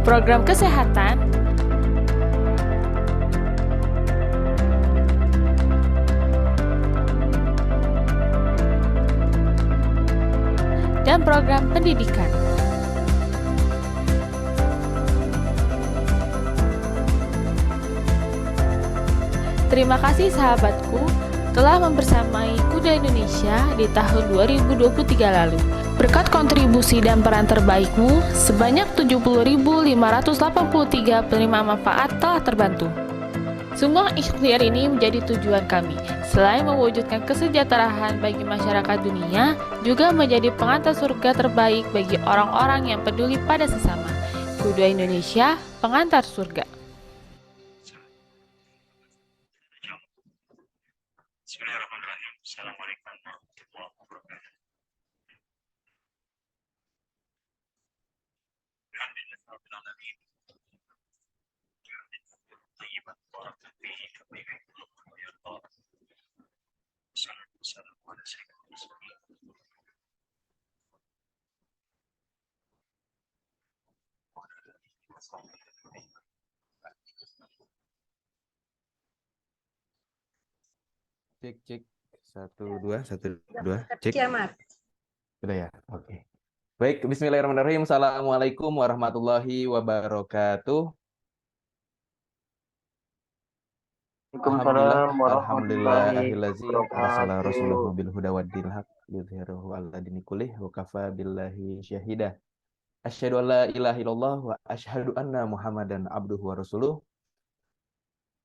program kesehatan, dan program pendidikan. Terima kasih sahabatku telah membersamai Kuda Indonesia di tahun 2023 lalu. Berkat kontribusi dan peran terbaikmu, sebanyak 70.583 penerima manfaat telah terbantu. Semua ikhtiar ini menjadi tujuan kami, selain mewujudkan kesejahteraan bagi masyarakat dunia, juga menjadi pengantar surga terbaik bagi orang-orang yang peduli pada sesama. Kuda Indonesia, pengantar surga. Bismillahirrahmanirrahim. Assalamualaikum warahmatullahi wabarakatuh. Cek cek 1 2 1 2 cek. Sudah ya, oke. Baik, Bismillahirrahmanirrahim. Assalamualaikum warahmatullahi wabarakatuh. Alhamdulillahillazi arsala rasulahu bil huda wa dinil haq liyudhhirahu 'ala dini kullih wa kafa billahi syahida. Asyhadu an la ilaha illallah wa asyhadu anna Muhammadan abduhu wa rasuluh.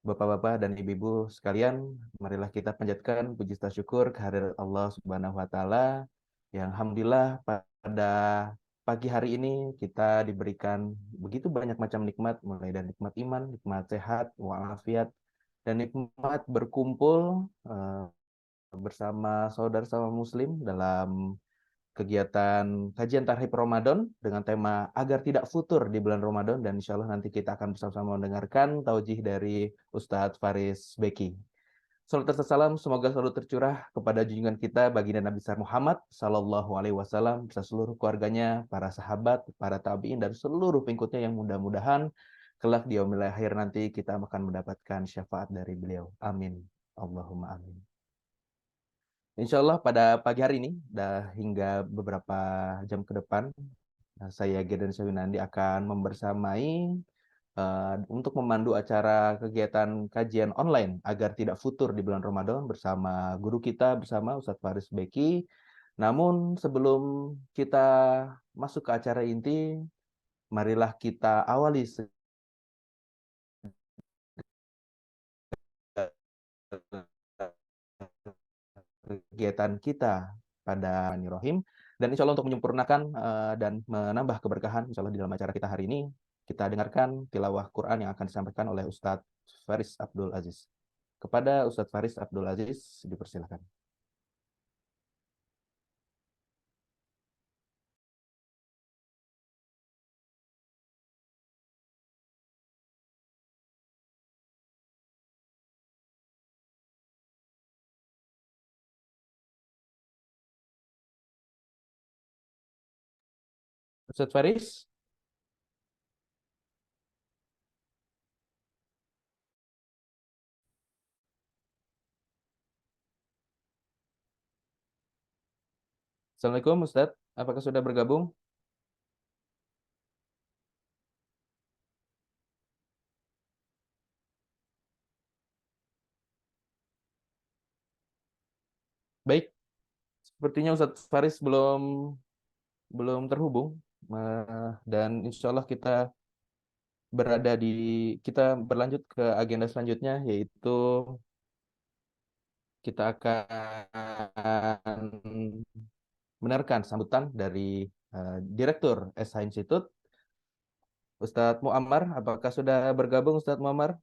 Bapak-bapak dan ibu-ibu sekalian, marilah kita panjatkan puji syukur kehadirat Allah Subhanahu wa taala yang alhamdulillah pada pagi hari ini kita diberikan begitu banyak macam nikmat, mulai dari nikmat iman, nikmat sehat, walafiat, dan nikmat berkumpul bersama saudara-saudara muslim dalam kegiatan kajian Tarhib Ramadan dengan tema agar tidak futur di bulan Ramadan, dan insya Allah nanti kita akan bersama-sama mendengarkan taujih dari Ustadz Faris Beki. Salam serta salam semoga selalu tercurah kepada junjungan kita baginda Nabi besar Muhammad Sallallahu Alaihi Wasallam beserta seluruh keluarganya, para sahabat, para tabiin, dan seluruh pengikutnya yang mudah-mudahan kelak di yaumil akhir nanti kita akan mendapatkan syafaat dari beliau. Amin. Allahumma amin. Insya Allah pada pagi hari ini, hingga beberapa jam ke depan, saya Gideon Syawinandi akan membersamai untuk memandu acara kegiatan kajian online agar tidak futur di bulan Ramadan bersama guru kita bersama Ustadz Faris Beki. Namun sebelum kita masuk ke acara inti, marilah kita awali kegiatan kita pada Rohim, dan insya Allah untuk menyempurnakan dan menambah keberkahan insya Allah di dalam acara kita hari ini, kita dengarkan tilawah Quran yang akan disampaikan oleh Ustadz Faris Abdul Aziz. Kepada Ustadz Faris Abdul Aziz dipersilakan. Ustadz Faris. Assalamualaikum Ustadz, apakah sudah bergabung? Baik, sepertinya Ustadz Faris belum terhubung, dan insya Allah kita berlanjut ke agenda selanjutnya, yaitu kita akan mendengarkan sambutan dari Direktur SH Institute, Ustadz Muammar. Apakah sudah bergabung Ustadz Muammar?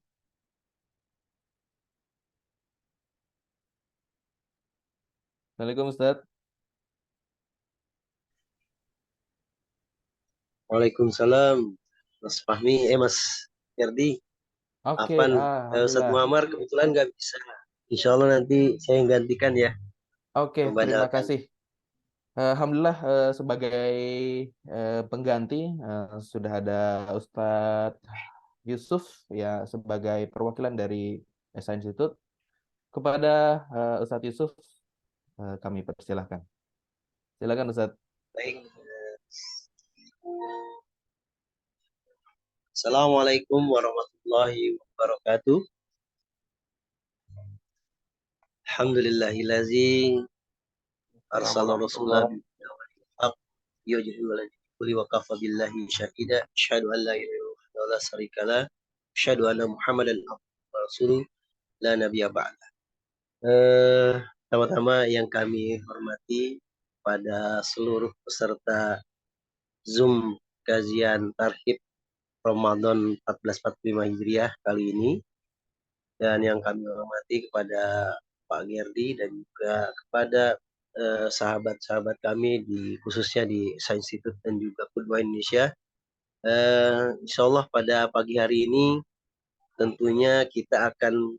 Assalamualaikum Ustadz. Waalaikumsalam, Mas Fahmi, Mas Ferdi. Oke, Ustadz Muammar kebetulan nggak bisa. Insya Allah nanti saya yang gantikan ya. Oke, terima kasih. Alhamdulillah sebagai pengganti sudah ada Ustadz Yusuf ya sebagai perwakilan dari SH Institute. Kepada Ustadz Yusuf kami persilahkan. Silakan Ustadz. Baik. Assalamualaikum warahmatullahi wabarakatuh. Alhamdulillahillazi arsala rasulahu bil huda wa dinil haq liyudhhirahu 'ala dini kulli wa kafa billahi syahida. Asyhadu an la ilaha illallah wa la syarika lah. Asyhadu anna Muhammadan abduhu wa rasuluh la nabiyya ba'da. Pertama-tama yang kami hormati pada seluruh peserta Zoom kajian Tarhib Ramadan 1445 Hijriah kali ini, dan yang kami hormati kepada Pak Gerdi dan juga kepada sahabat-sahabat kami khususnya di SH Institute dan juga Qudwah Indonesia. Insya Allah pada pagi hari ini tentunya kita akan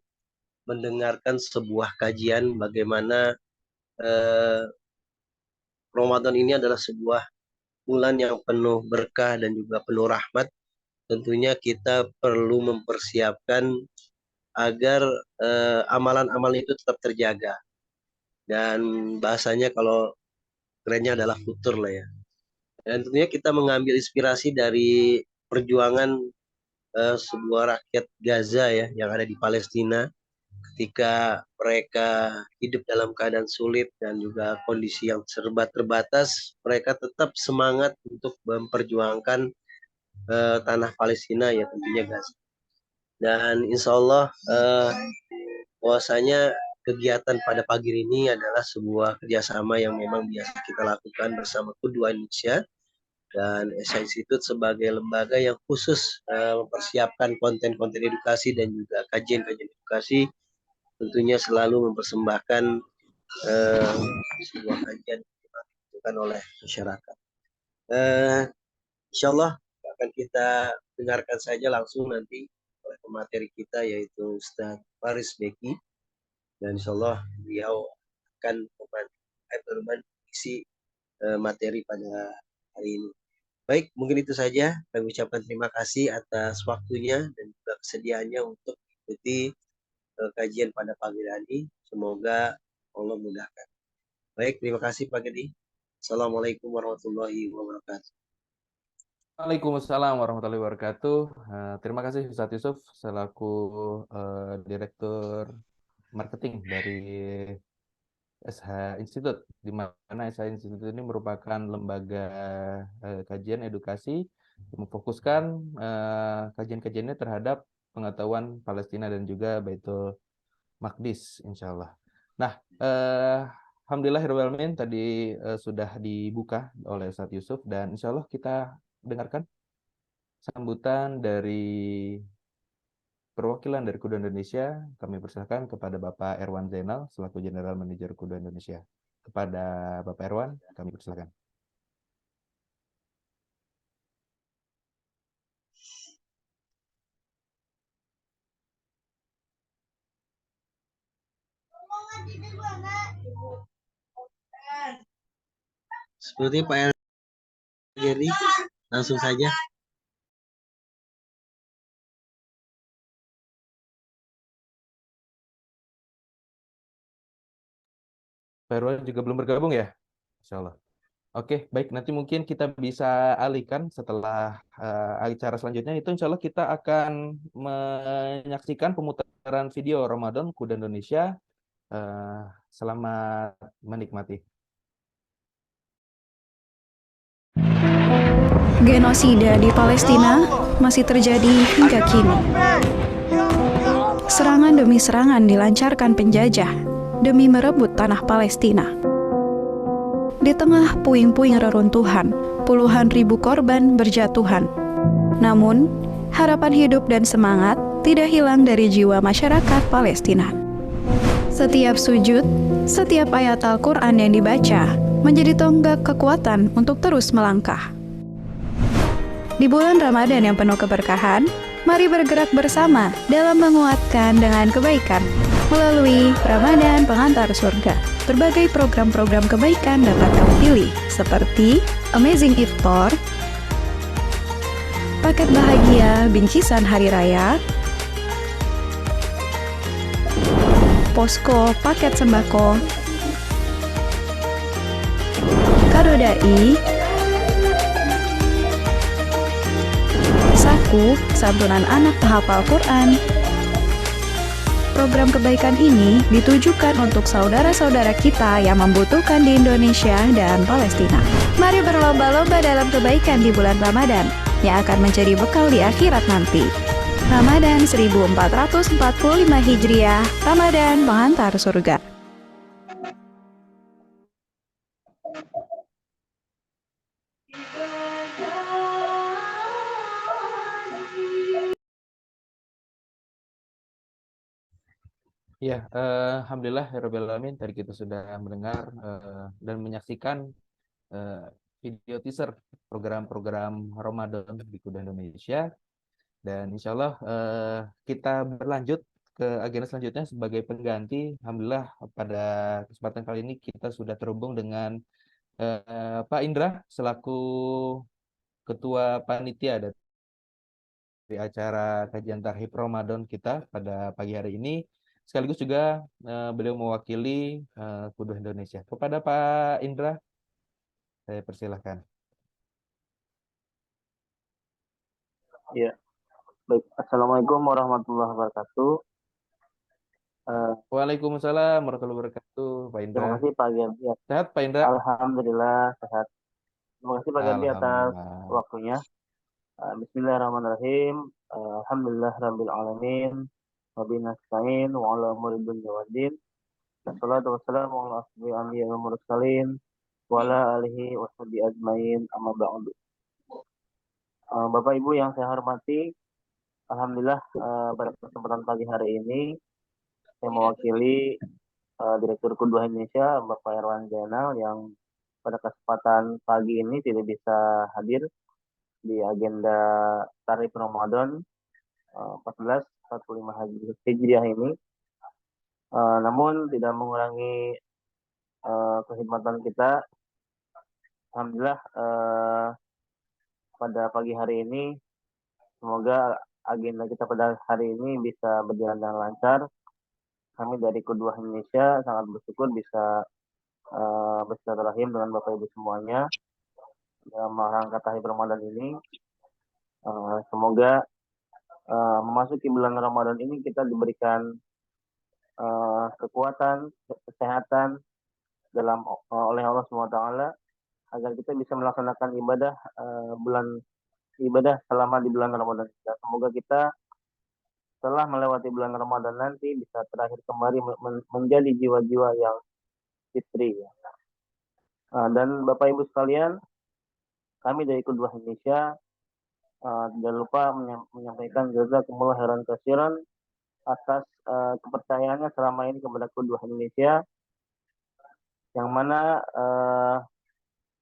mendengarkan sebuah kajian bagaimana Ramadan ini adalah sebuah bulan yang penuh berkah dan juga penuh rahmat. Tentunya kita perlu mempersiapkan agar amalan-amalan itu tetap terjaga. Dan bahasanya kalau kerennya adalah futur lah ya. Dan tentunya kita mengambil inspirasi dari perjuangan sebuah rakyat Gaza ya yang ada di Palestina. Ketika mereka hidup dalam keadaan sulit dan juga kondisi yang serba terbatas, mereka tetap semangat untuk memperjuangkan tanah Palestina ya tentunya Gaza. Dan insya Allah bahwasanya kegiatan pada pagi ini adalah sebuah kerjasama yang memang biasa kita lakukan bersama Qudwah Indonesia dan SH Institute sebagai lembaga yang khusus mempersiapkan konten-konten edukasi dan juga kajian-kajian edukasi, tentunya selalu mempersembahkan sebuah kajian yang dilakukan oleh masyarakat. Insya Allah akan kita dengarkan saja langsung nanti oleh pemateri kita yaitu Ustadz Faris Beki, dan insya Allah beliau akan mengisi materi pada hari ini. Baik, mungkin itu saja. Kami ucapkan terima kasih atas waktunya dan juga kesediaannya untuk mengikuti kajian pada pagi hari. Semoga Allah mudahkan. Baik, terima kasih Pak Gedi. Assalamualaikum warahmatullahi wabarakatuh. Waalaikumsalam warahmatullahi wabarakatuh. Terima kasih Ustadz Yusuf selaku Direktur Marketing dari SH Institute, di mana SH Institute ini merupakan lembaga kajian edukasi yang memfokuskan kajian-kajiannya terhadap pengetahuan Palestina dan juga Baitul Maqdis, insya Allah. Nah, alhamdulillah tadi sudah dibuka oleh Ustadz Yusuf, dan insya Allah kita dengarkan sambutan dari perwakilan dari Qudwah Indonesia. Kami persilakan kepada Bapak Erwan Zainal selaku General Manager Qudwah Indonesia. Kepada Bapak Erwan, kami persilakan. Seperti Pak Geri, langsung saja. Pak Erwan juga belum bergabung ya? Insya Allah. Oke, baik. Nanti mungkin kita bisa alihkan setelah acara selanjutnya. Itu insya Allah kita akan menyaksikan pemutaran video Ramadan Qudwah Indonesia. Selamat menikmati. Genosida di Palestina masih terjadi hingga kini. Serangan demi serangan dilancarkan penjajah demi merebut tanah Palestina. Di tengah puing-puing reruntuhan, puluhan ribu korban berjatuhan. Namun, harapan hidup dan semangat tidak hilang dari jiwa masyarakat Palestina. Setiap sujud, setiap ayat Al-Quran yang dibaca menjadi tonggak kekuatan untuk terus melangkah. Di bulan Ramadan yang penuh keberkahan, mari bergerak bersama dalam menguatkan dengan kebaikan. Melalui Ramadan Pengantar Surga, berbagai program-program kebaikan dapat kamu pilih, seperti Amazing Iftar, paket bahagia bingkisan hari raya, posko paket sembako, kado dai, saku santunan anak penghafal Quran. Program kebaikan ini ditujukan untuk saudara-saudara kita yang membutuhkan di Indonesia dan Palestina. Mari berlomba-lomba dalam kebaikan di bulan Ramadan yang akan menjadi bekal di akhirat nanti. Ramadan 1445 Hijriah, Ramadan Pengantar Surga. Ya, alhamdulillah ya Rabbil Alamin. Tadi kita sudah mendengar dan menyaksikan video teaser program-program Ramadan di Kuda Indonesia. Dan insya Allah kita berlanjut ke agenda selanjutnya sebagai pengganti. Alhamdulillah pada kesempatan kali ini kita sudah terhubung dengan Pak Indra selaku Ketua Panitia dari acara kajian Tarhib Ramadan kita pada pagi hari ini. Sekaligus juga beliau mewakili Kudu Indonesia. Kepada Pak Indra, saya persilahkan. Ya, baik. Assalamualaikum warahmatullahi wabarakatuh. Waalaikumsalam warahmatullahi wabarakatuh, Pak Indra. Terima kasih Pak Gerdi. Sehat, Pak Indra? Alhamdulillah sehat. Terima kasih Pak Gerdi atas waktunya. Bismillahirrahmanirrahim. Alhamdulillah rabbil alamin. Wabillahi nasta'in wa ala umuri dunya waddin. Wassalatu wassalamu ala asyrofil anbiya'i wal mursalin wa ala alihi washabihi ajmain, amma ba'du. Bapak Ibu yang saya hormati, alhamdulillah pada kesempatan pagi hari ini saya mewakili Direktur Kuduah Indonesia Bapak Irwan Zainal yang pada kesempatan pagi ini tidak bisa hadir di agenda Tarhib Ramadan 1445 Hijriah ini. Namun tidak mengurangi kekhidmatan kita. Alhamdulillah pada pagi hari ini semoga agenda kita pada hari ini bisa berjalan dengan lancar. Kami dari Kuduah Indonesia sangat bersyukur bisa bersilaturahim dengan Bapak Ibu semuanya dalam rangka Tarhib Ramadan ini. Semoga memasuki bulan Ramadan ini kita diberikan kekuatan, kesehatan oleh Allah SWT agar kita bisa melaksanakan ibadah selama di bulan Ramadan. Semoga kita setelah melewati bulan Ramadan nanti bisa terakhir kembali menjadi jiwa-jiwa yang fitri. Dan Bapak Ibu sekalian, kami dari Kuduah Indonesia tidak lupa menyampaikan jazakumullah khairan katsiran atas kepercayaannya selama ini kepada Kuduah Indonesia, yang mana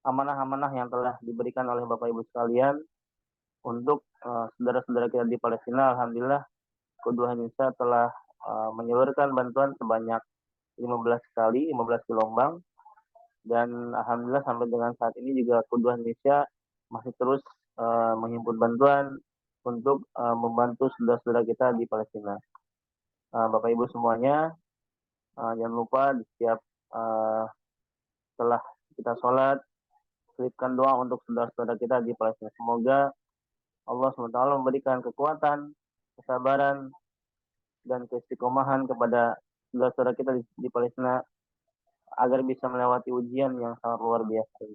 amanah-amanah yang telah diberikan oleh Bapak Ibu sekalian untuk saudara-saudara kita di Palestina. Alhamdulillah Kuduah Indonesia telah menyalurkan bantuan sebanyak 15 gelombang, dan alhamdulillah sampai dengan saat ini juga Kuduah Indonesia masih terus menghimpun bantuan untuk membantu saudara-saudara kita di Palestina. Bapak Ibu semuanya, jangan lupa di setiap setelah kita sholat, selipkan doa untuk saudara-saudara kita di Palestina. Semoga Allah SWT memberikan kekuatan, kesabaran, dan keistiqomahan kepada saudara-saudara kita di Palestina agar bisa melewati ujian yang sangat luar biasa.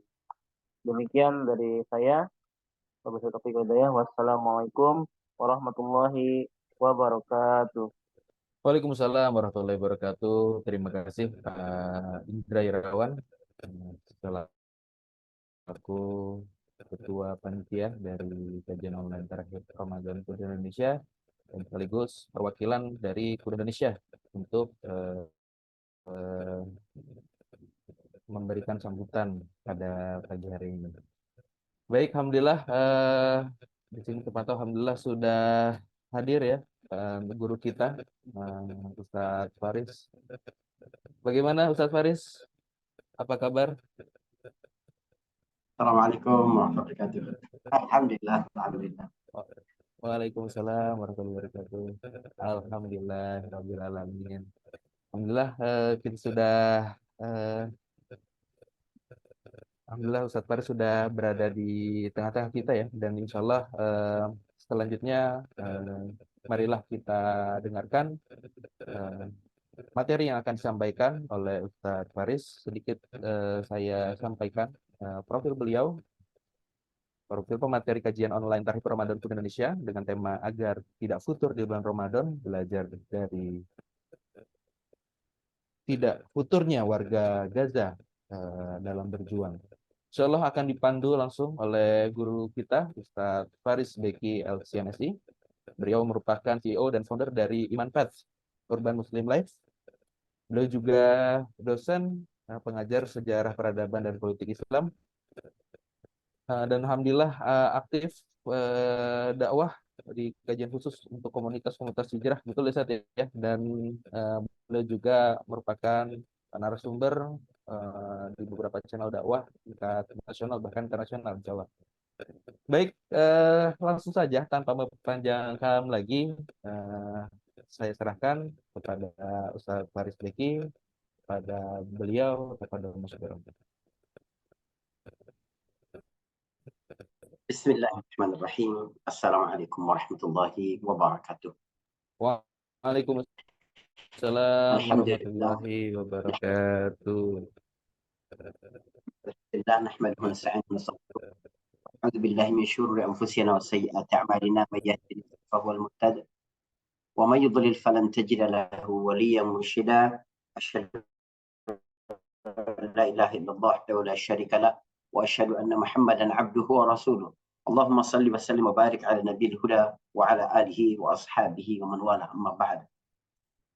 Demikian dari saya. Wassalamualaikum warahmatullahi wabarakatuh. Waalaikumsalam warahmatullahi wabarakatuh. Terima kasih Pak Indra Irawan selaku Ketua Panitia dari kajian online Tarhib Ramadan Kudu Indonesia dan sekaligus perwakilan dari Kudu Indonesia untuk memberikan sambutan pada pagi hari ini. Baik, alhamdulillah di sini terpantau alhamdulillah sudah hadir ya guru kita Ustadz Faris. Bagaimana Ustadz Faris? Apa kabar? Assalamualaikum warahmatullahi wabarakatuh. Alhamdulillah, alhamdulillah. Waalaikumsalam warahmatullahi wabarakatuh. Alhamdulillah, rabbil alamin. Alhamdulillah kita sudah eh, Alhamdulillah Ustadz Faris sudah berada di tengah-tengah kita ya, dan insya Allah selanjutnya marilah kita dengarkan materi yang akan disampaikan oleh Ustadz Faris. Sedikit saya sampaikan profil beliau. Profil pemateri kajian online Tarhib Ramadan untuk Indonesia dengan tema agar tidak futur di bulan Ramadan, belajar dari tidak futurnya warga Gaza dalam berjuang. Insya Allah akan dipandu langsung oleh guru kita, Ustadz Faris Beki LCMSI. Beliau merupakan CEO dan founder dari Iman Path, Urban Muslim Life. Beliau juga dosen, pengajar sejarah peradaban dan politik Islam. Dan alhamdulillah aktif dakwah di kajian khusus untuk komunitas hijrah, betul ya Ustaz ya. Dan beliau juga merupakan narasumber di beberapa channel dakwah tingkat nasional bahkan internasional Jawa. Baik, langsung saja tanpa mempanjangkan lagi, saya serahkan kepada Ustaz Faris Beki, kepada beliau, kepada Mas Berom. Bismillahirrahmanirrahim. Assalamualaikum warahmatullahi wabarakatuh. Waalaikumsalam Alhamdulillah. warahmatullahi wabarakatuh. Alhamdulillah nahmaduhu wa nasta'inuhu wa nastaghfiruh. A'udzu billahi min syururi anfusina wa sayyiati a'malina may yahdihillahu fahuwal muhtadi wa may yudlil falan tajida lahu waliyyan mursyida. Asyhadu an la ilaha illallah wa la syarika lah wa asyhadu anna Muhammadan 'abduhu wa rasuluh. Allahumma salli wa sallim wa barik ala nabiyil huda wa ala alihi wa ashabihi wa man wala, amma ba'd.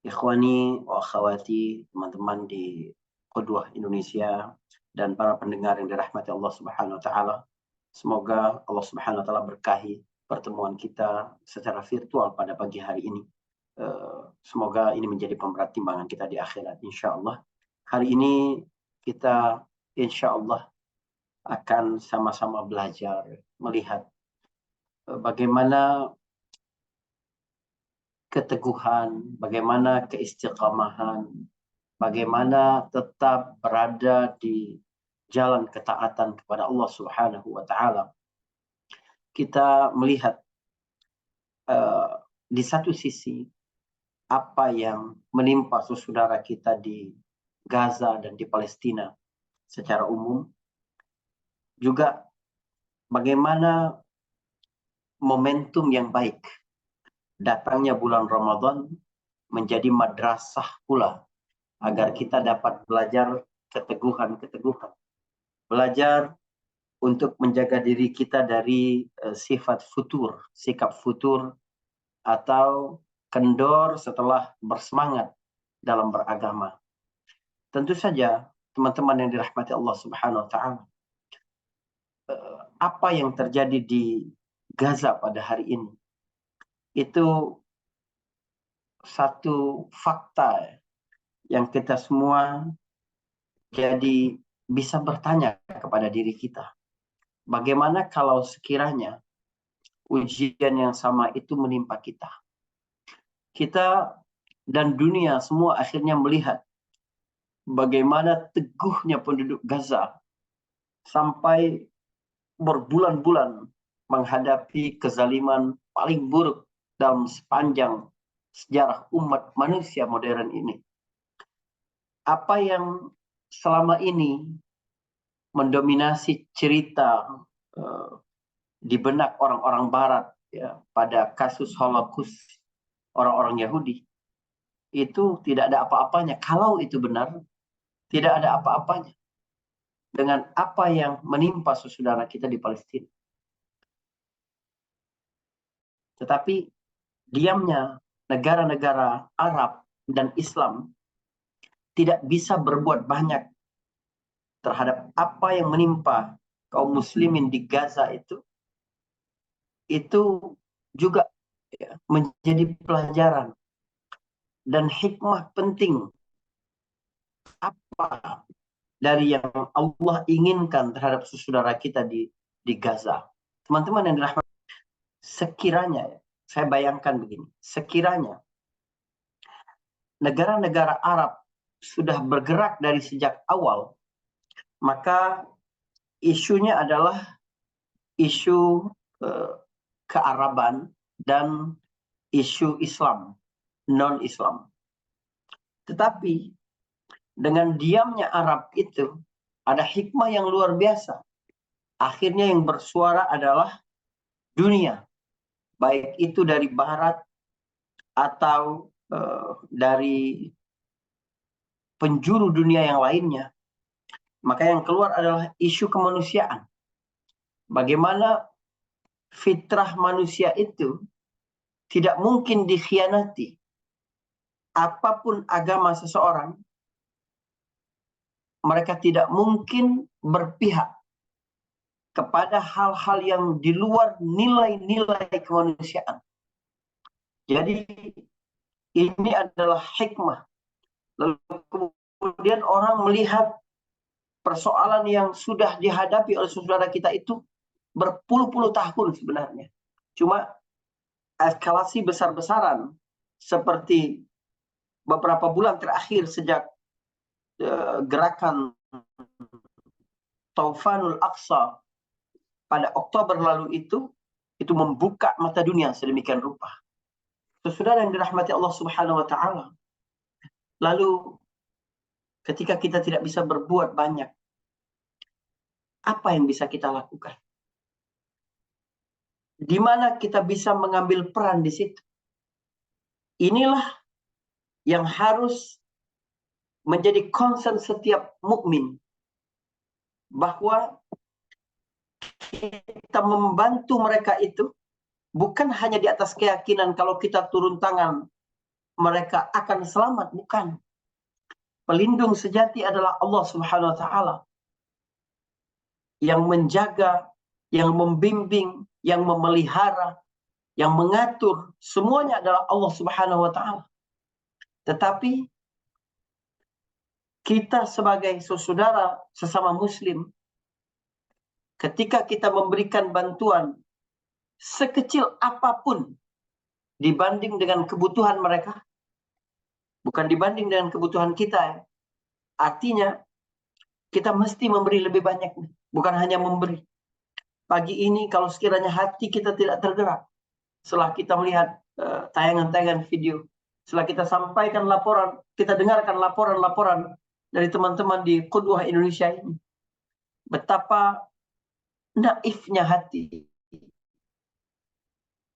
Ikhwani wa akhwati, teman-teman di Qudwah Indonesia dan para pendengar yang dirahmati Allah Subhanahu wa taala. Semoga Allah Subhanahu wa taala berkahi pertemuan kita secara virtual pada pagi hari ini. Semoga ini menjadi pemberat timbangan kita di akhirat insyaallah. Hari ini kita insyaallah akan sama-sama belajar melihat bagaimana keteguhan, bagaimana keistiqamahan, bagaimana tetap berada di jalan ketaatan kepada Allah Subhanahu wa taala. Kita melihat di satu sisi apa yang menimpa saudara kita di Gaza dan di Palestina secara umum, juga bagaimana momentum yang baik datangnya bulan Ramadan menjadi madrasah pula agar kita dapat belajar keteguhan-keteguhan. Belajar untuk menjaga diri kita dari sifat futur, sikap futur atau kendor setelah bersemangat dalam beragama. Tentu saja teman-teman yang dirahmati Allah Subhanahu wa taala, apa yang terjadi di Gaza pada hari ini itu satu fakta yang kita semua jadi bisa bertanya kepada diri kita. Bagaimana kalau sekiranya ujian yang sama itu menimpa kita? Kita dan dunia semua akhirnya melihat bagaimana teguhnya penduduk Gaza sampai berbulan-bulan menghadapi kezaliman paling buruk dalam sepanjang sejarah umat manusia modern ini. Apa yang selama ini mendominasi cerita di benak orang-orang Barat ya, pada kasus Holocaust orang-orang Yahudi, itu tidak ada apa-apanya. Kalau itu benar, tidak ada apa-apanya dengan apa yang menimpa saudara kita di Palestina. Tetapi diamnya negara-negara Arab dan Islam tidak bisa berbuat banyak terhadap apa yang menimpa kaum muslimin di Gaza itu juga ya, menjadi pelajaran dan hikmah penting apa dari yang Allah inginkan terhadap saudara kita di Gaza. Teman-teman yang dirahmati, sekiranya, saya bayangkan begini, sekiranya negara-negara Arab sudah bergerak dari sejak awal, maka isunya adalah isu kearaban dan isu Islam, non-Islam. Tetapi dengan diamnya Arab itu ada hikmah yang luar biasa. Akhirnya yang bersuara adalah dunia, baik itu dari barat atau dari penjuru dunia yang lainnya. Maka yang keluar adalah isu kemanusiaan. Bagaimana fitrah manusia itu tidak mungkin dikhianati. Apapun agama seseorang, mereka tidak mungkin berpihak kepada hal-hal yang di luar nilai-nilai kemanusiaan. Jadi ini adalah hikmah. Lalu kemudian orang melihat persoalan yang sudah dihadapi oleh saudara kita itu berpuluh-puluh tahun sebenarnya. Cuma eskalasi besar-besaran seperti beberapa bulan terakhir sejak gerakan Taufanul Aqsa pada Oktober lalu itu membuka mata dunia sedemikian rupa. Saudara yang dirahmati Allah Subhanahu wa taala. Lalu ketika kita tidak bisa berbuat banyak, apa yang bisa kita lakukan? Di mana kita bisa mengambil peran di situ? Inilah yang harus menjadi concern setiap mukmin, bahwa kita membantu mereka itu bukan hanya di atas keyakinan kalau kita turun tangan mereka akan selamat, bukan. Pelindung sejati adalah Allah Subhanahu wa taala yang menjaga, yang membimbing, yang memelihara, yang mengatur, semuanya adalah Allah Subhanahu wa taala. Tetapi kita sebagai saudara sesama muslim, ketika kita memberikan bantuan sekecil apapun dibanding dengan kebutuhan mereka, bukan dibanding dengan kebutuhan kita ya. Artinya kita mesti memberi lebih banyak, bukan hanya memberi. Pagi ini kalau sekiranya hati kita tidak tergerak setelah kita melihat tayangan-tayangan video, setelah kita sampaikan laporan, kita dengarkan laporan-laporan dari teman-teman di Qudwah Indonesia ini, betapa naifnya hati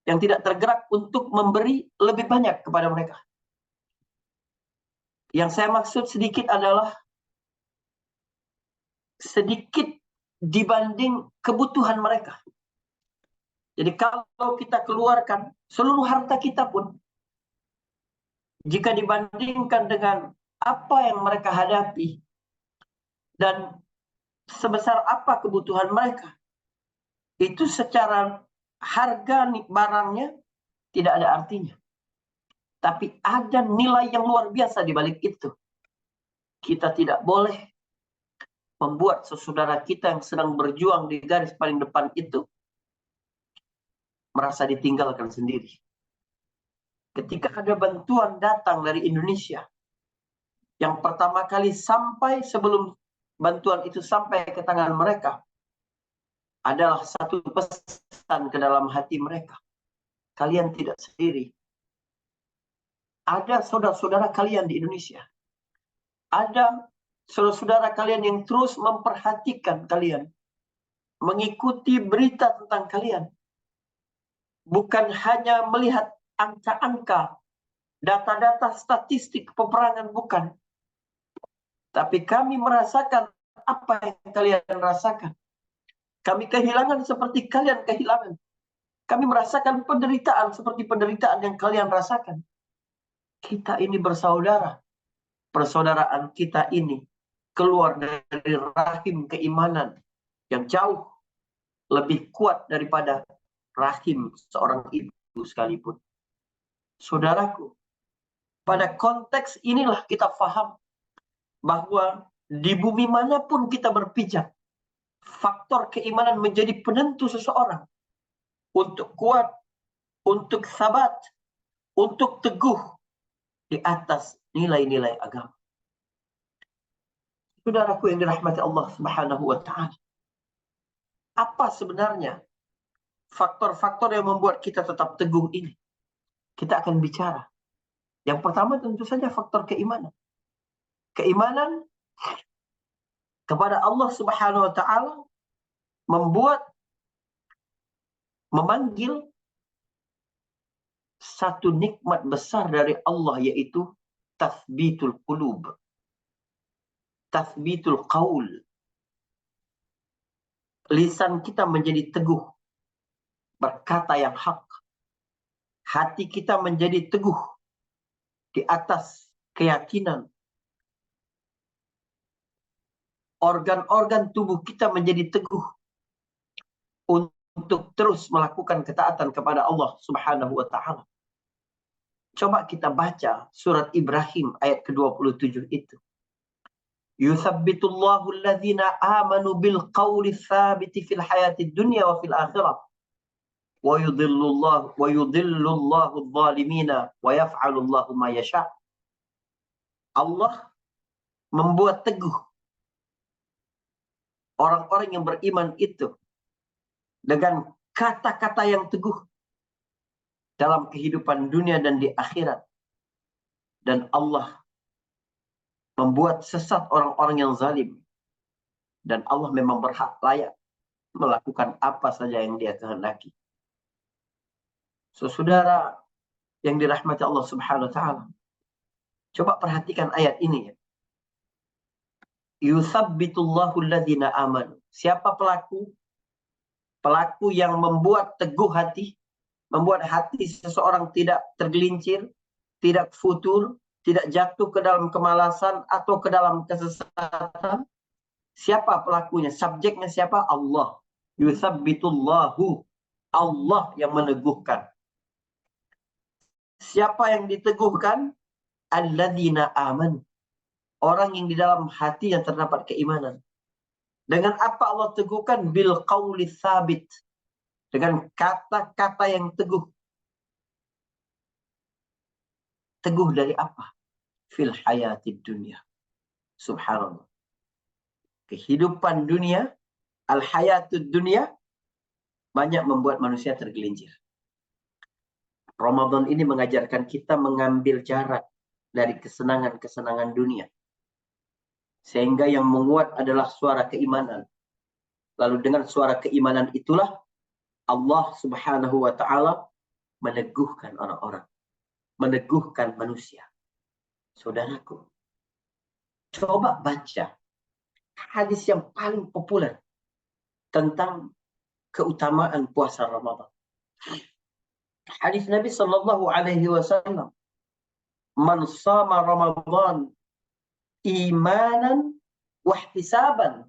yang tidak tergerak untuk memberi lebih banyak kepada mereka. Yang saya maksud sedikit adalah sedikit dibanding kebutuhan mereka. Jadi kalau kita keluarkan seluruh harta kita pun, jika dibandingkan dengan apa yang mereka hadapi dan sebesar apa kebutuhan mereka, itu secara harga barangnya tidak ada artinya. Tapi ada nilai yang luar biasa di balik itu. Kita tidak boleh membuat saudara kita yang sedang berjuang di garis paling depan itu merasa ditinggalkan sendiri. Ketika ada bantuan datang dari Indonesia, yang pertama kali sampai sebelum bantuan itu sampai ke tangan mereka, adalah satu pesan ke dalam hati mereka. Kalian tidak sendiri. Ada saudara-saudara kalian di Indonesia. Ada saudara-saudara kalian yang terus memperhatikan kalian. Mengikuti berita tentang kalian. Bukan hanya melihat angka-angka, data-data statistik peperangan, bukan. Tapi kami merasakan apa yang kalian rasakan. Kami kehilangan seperti kalian kehilangan. Kami merasakan penderitaan seperti penderitaan yang kalian rasakan. Kita ini bersaudara. Persaudaraan kita ini keluar dari rahim keimanan yang jauh lebih kuat daripada rahim seorang ibu sekalipun. Saudaraku, Pada konteks inilah kita faham bahwa di bumi manapun kita berpijak, faktor keimanan menjadi penentu seseorang untuk kuat, untuk sabat, untuk teguh di atas nilai-nilai agama. Saudaraku yang dirahmati Allah Subhanahu wa taala, apa sebenarnya faktor-faktor yang membuat kita tetap teguh ini? Kita akan bicara. Yang pertama tentu saja faktor keimanan. Keimanan kepada Allah Subhanahu wa taala memanggil satu nikmat besar dari Allah, yaitu tathbitul qulub, tathbitul qaul. Lisan kita menjadi teguh berkata yang hak. Hati kita menjadi teguh di atas keyakinan. Organ-organ tubuh kita menjadi teguh untuk terus melakukan ketaatan kepada Allah Subhanahu wa taala. Coba kita baca surat Ibrahim ayat ke-27 itu. Yuthabbitullahu alladhina amanu bil qawli tsabiti fil hayatid dunya wa fil akhirah. Wa yudhillullahu adh-dhalimina wa yaf'alullahu ma yasha'. Allah membuat teguh orang-orang yang beriman itu dengan kata-kata yang teguh dalam kehidupan dunia dan di akhirat. Dan Allah membuat sesat orang-orang yang zalim. Dan Allah memang berhak layak melakukan apa saja yang Dia kehendaki. Saudara yang dirahmati Allah Subhanahu wa taala, coba perhatikan ayat ini ya. Yuthabbitullahu alladhina amanu. Siapa pelaku? Pelaku yang membuat teguh hati, membuat hati seseorang tidak tergelincir, tidak futur, tidak jatuh ke dalam kemalasan atau ke dalam kesesatan. Siapa pelakunya? Subjeknya siapa? Allah. Yuthabbitullahu. Allah yang meneguhkan. Siapa yang diteguhkan? Alladzina amanu. Orang yang di dalam hati yang terdapat keimanan. Dengan apa Allah teguhkan? Bil qawli tsabit. Dengan kata-kata yang teguh. Teguh dari apa? Fil hayatid dunya. Subhanallah. Kehidupan dunia, al-hayatud dunya, banyak membuat manusia tergelincir. Ramadan ini mengajarkan kita mengambil jarak dari kesenangan-kesenangan dunia. Sehingga yang menguat adalah suara keimanan. Lalu dengan suara keimanan itulah Allah Subhanahu wa taala meneguhkan orang-orang, meneguhkan manusia. Saudaraku, coba baca hadis yang paling populer tentang keutamaan puasa Ramadan. Hadis Nabi sallallahu alaihi wasallam, "Man shama Ramadan imanan wa ihtisaban,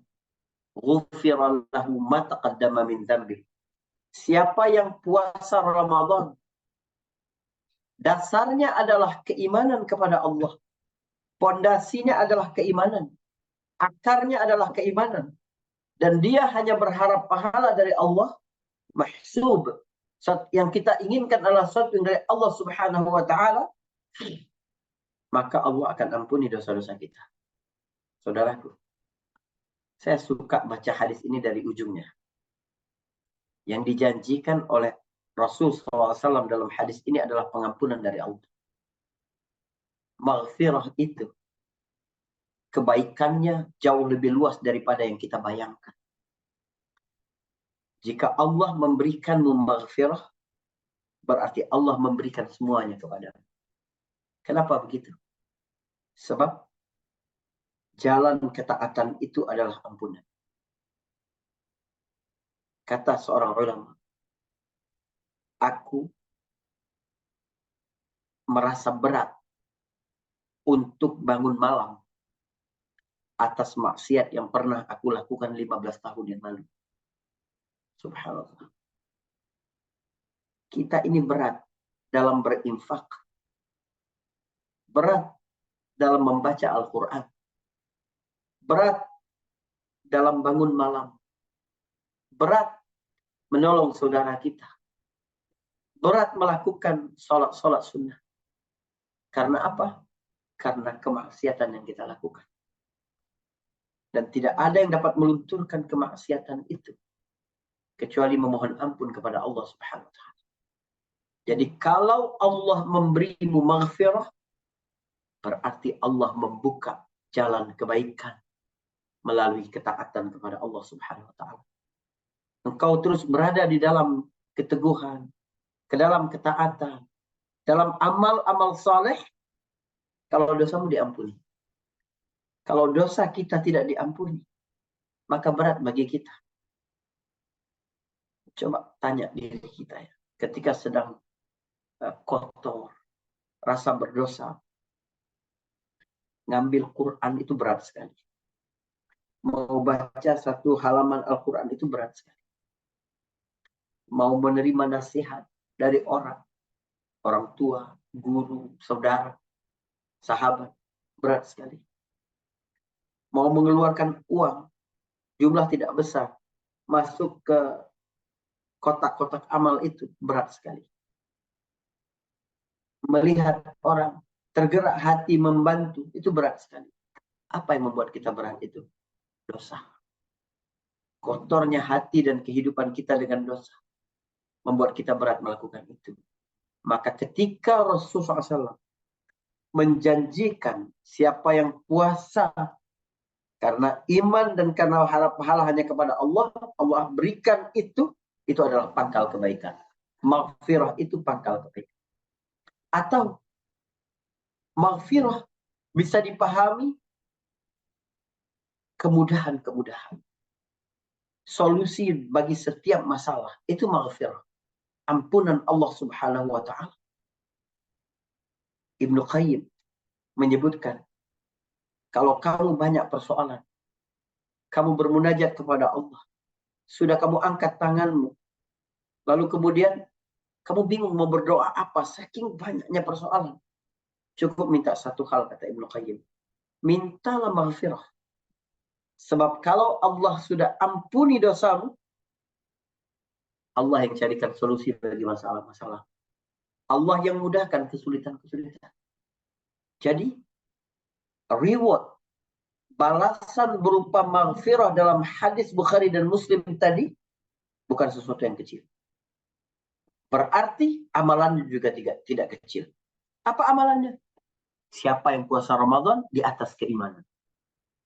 ghufira lahu ma taqaddama min dhanbi." Siapa yang puasa Ramadan, dasarnya adalah keimanan kepada Allah. Pondasinya adalah keimanan. Akarnya adalah keimanan. Dan dia hanya berharap pahala dari Allah, mahsub. Yang kita inginkan adalah sesuatu dari Allah Subhanahu wa taala, maka Allah akan ampuni dosa-dosa kita. Saudaraku, saya suka baca hadis ini dari ujungnya. Yang dijanjikan oleh Rasul SAW dalam hadis ini adalah pengampunan dari Allah. Maghfirah itu kebaikannya jauh lebih luas daripada yang kita bayangkan. Jika Allah memberikanmu maghfirah, berarti Allah memberikan semuanya kepadamu. Kenapa begitu? Sebab jalan ketaatan itu adalah ampunan. Kata seorang ulama, aku merasa berat untuk bangun malam atas maksiat yang pernah aku lakukan 15 tahun yang lalu. Subhanallah. Kita ini berat dalam berinfak, berat dalam membaca Al-Quran, berat dalam bangun malam, berat menolong saudara kita, berat melakukan sholat-sholat sunnah. Karena apa? Karena kemaksiatan yang kita lakukan. Dan tidak ada yang dapat melunturkan kemaksiatan itu kecuali memohon ampun kepada Allah Subhanahu wa taala. Jadi kalau Allah memberimu maghfirah, berarti Allah membuka jalan kebaikan melalui ketaatan kepada Allah Subhanahu wa taala. Engkau terus berada di dalam keteguhan, ke dalam ketaatan, dalam amal-amal saleh, kalau dosamu diampuni. Kalau dosa kita tidak diampuni, maka berat bagi kita. Coba tanya diri kita ya, ketika sedang kotor, rasa berdosa, ngambil Quran itu berat sekali. Mau baca satu halaman Al-Quran itu berat sekali. Mau menerima nasihat dari orang tua, guru, saudara, sahabat, berat sekali. Mau mengeluarkan uang, jumlah tidak besar, masuk ke kotak-kotak amal itu berat sekali. Melihat orang tergerak hati membantu, itu berat sekali. Apa yang membuat kita berat itu? Dosa. Kotornya hati dan kehidupan kita dengan dosa membuat kita berat melakukan itu. Maka ketika Rasulullah SAW menjanjikan siapa yang puasa karena iman dan karena harap pahala hanya kepada Allah, Allah berikan itu adalah pangkal kebaikan. Maghfirah itu pangkal kebaikan. Atau maghfirah bisa dipahami kemudahan-kemudahan. Solusi bagi setiap masalah itu maghfirah. Ampunan Allah Subhanahu wa taala. Ibnu Qayyim menyebutkan, kalau kamu banyak persoalan, kamu bermunajat kepada Allah, sudah kamu angkat tanganmu, lalu kemudian kamu bingung mau berdoa apa, saking banyaknya persoalan. Cukup minta satu hal, kata Ibnu Qayyim. Mintalah maghfirah. Sebab kalau Allah sudah ampuni dosamu, Allah yang carikan solusi bagi masalah-masalah. Allah yang mudahkan kesulitan-kesulitan. Jadi, reward, balasan berupa maghfirah dalam hadis Bukhari dan Muslim tadi, bukan sesuatu yang kecil. Berarti amalannya juga tidak kecil. Apa amalannya? Siapa yang puasa Ramadan di atas keimanan.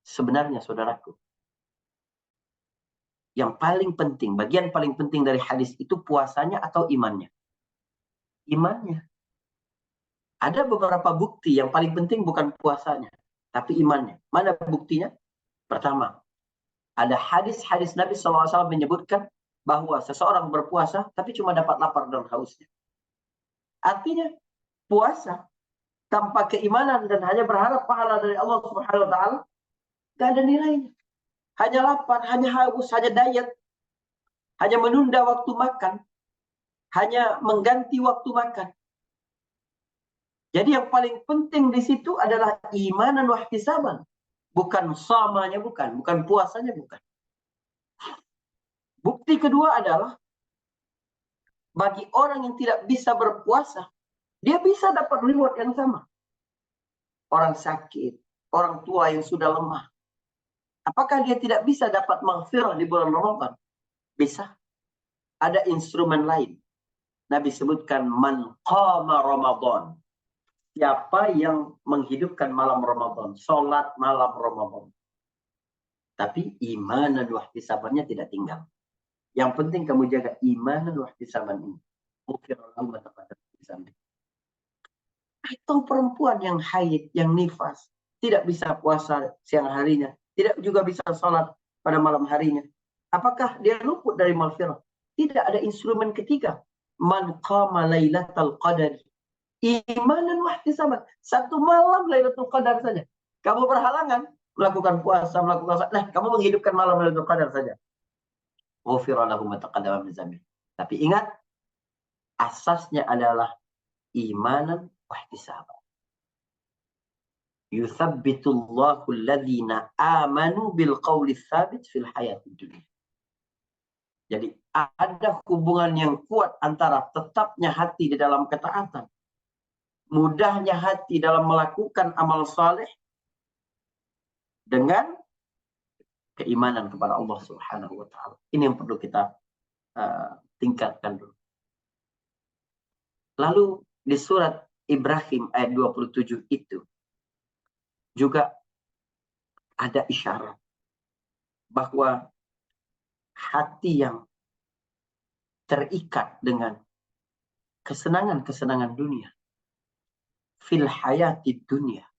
Sebenarnya saudaraku, yang paling penting, bagian paling penting dari hadis itu puasanya atau imannya? Imannya. Ada beberapa bukti yang paling penting bukan puasanya, tapi imannya. Mana buktinya? Pertama, ada hadis-hadis Nabi SAW menyebutkan bahwa seseorang berpuasa tapi cuma dapat lapar dan hausnya. Artinya, puasa tanpa keimanan dan hanya berharap pahala dari Allah Subhanahu wa taala, gak ada nilainya. Hanya lapar, hanya haus, hanya diet, hanya menunda waktu makan, hanya mengganti waktu makan. Jadi yang paling penting di situ adalah imanan wa ihtisaban, bukan samanya, bukan puasanya, bukan. Bukti kedua adalah bagi orang yang tidak bisa berpuasa, dia bisa dapat reward yang sama. Orang sakit, orang tua yang sudah lemah, apakah dia tidak bisa dapat maghfirah di bulan Ramadan? Bisa. Ada instrumen lain. Nabi sebutkan man qama Ramadan. Siapa yang menghidupkan malam Ramadan, sholat malam Ramadan. Tapi iman dan ihtisabannya tidak tinggal. Yang penting kamu jaga iman dan ihtisaban ini. Atau perempuan yang haid, yang nifas, tidak bisa puasa siang harinya, tidak juga bisa sholat pada malam harinya. Apakah dia luput dari maghfirah? Tidak, ada instrumen ketiga. Man qama lailatal qadar. Iman dan ihtisaban. Satu malam Lailatul Qadar saja. Kamu berhalangan melakukan puasa, melakukan sholat. Nah, kamu menghidupkan malam Lailatul Qadar saja. Ghufira lahu ma taqaddama min dzambi. Tapi ingat, asasnya adalah imanan wa ihtisaban. Yuthabbitullahu alladhina amanu bil qawli tsabit fil hayatid dunya. Jadi ada hubungan yang kuat antara tetapnya hati di dalam ketaatan, mudahnya hati dalam melakukan amal saleh, dengan keimanan kepada Allah Subhanahu wa taala. Ini yang perlu kita tingkatkan dulu. Lalu di surat Ibrahim ayat 27 itu juga ada isyarat bahwa hati yang terikat dengan kesenangan-kesenangan dunia, fil hayati dunia,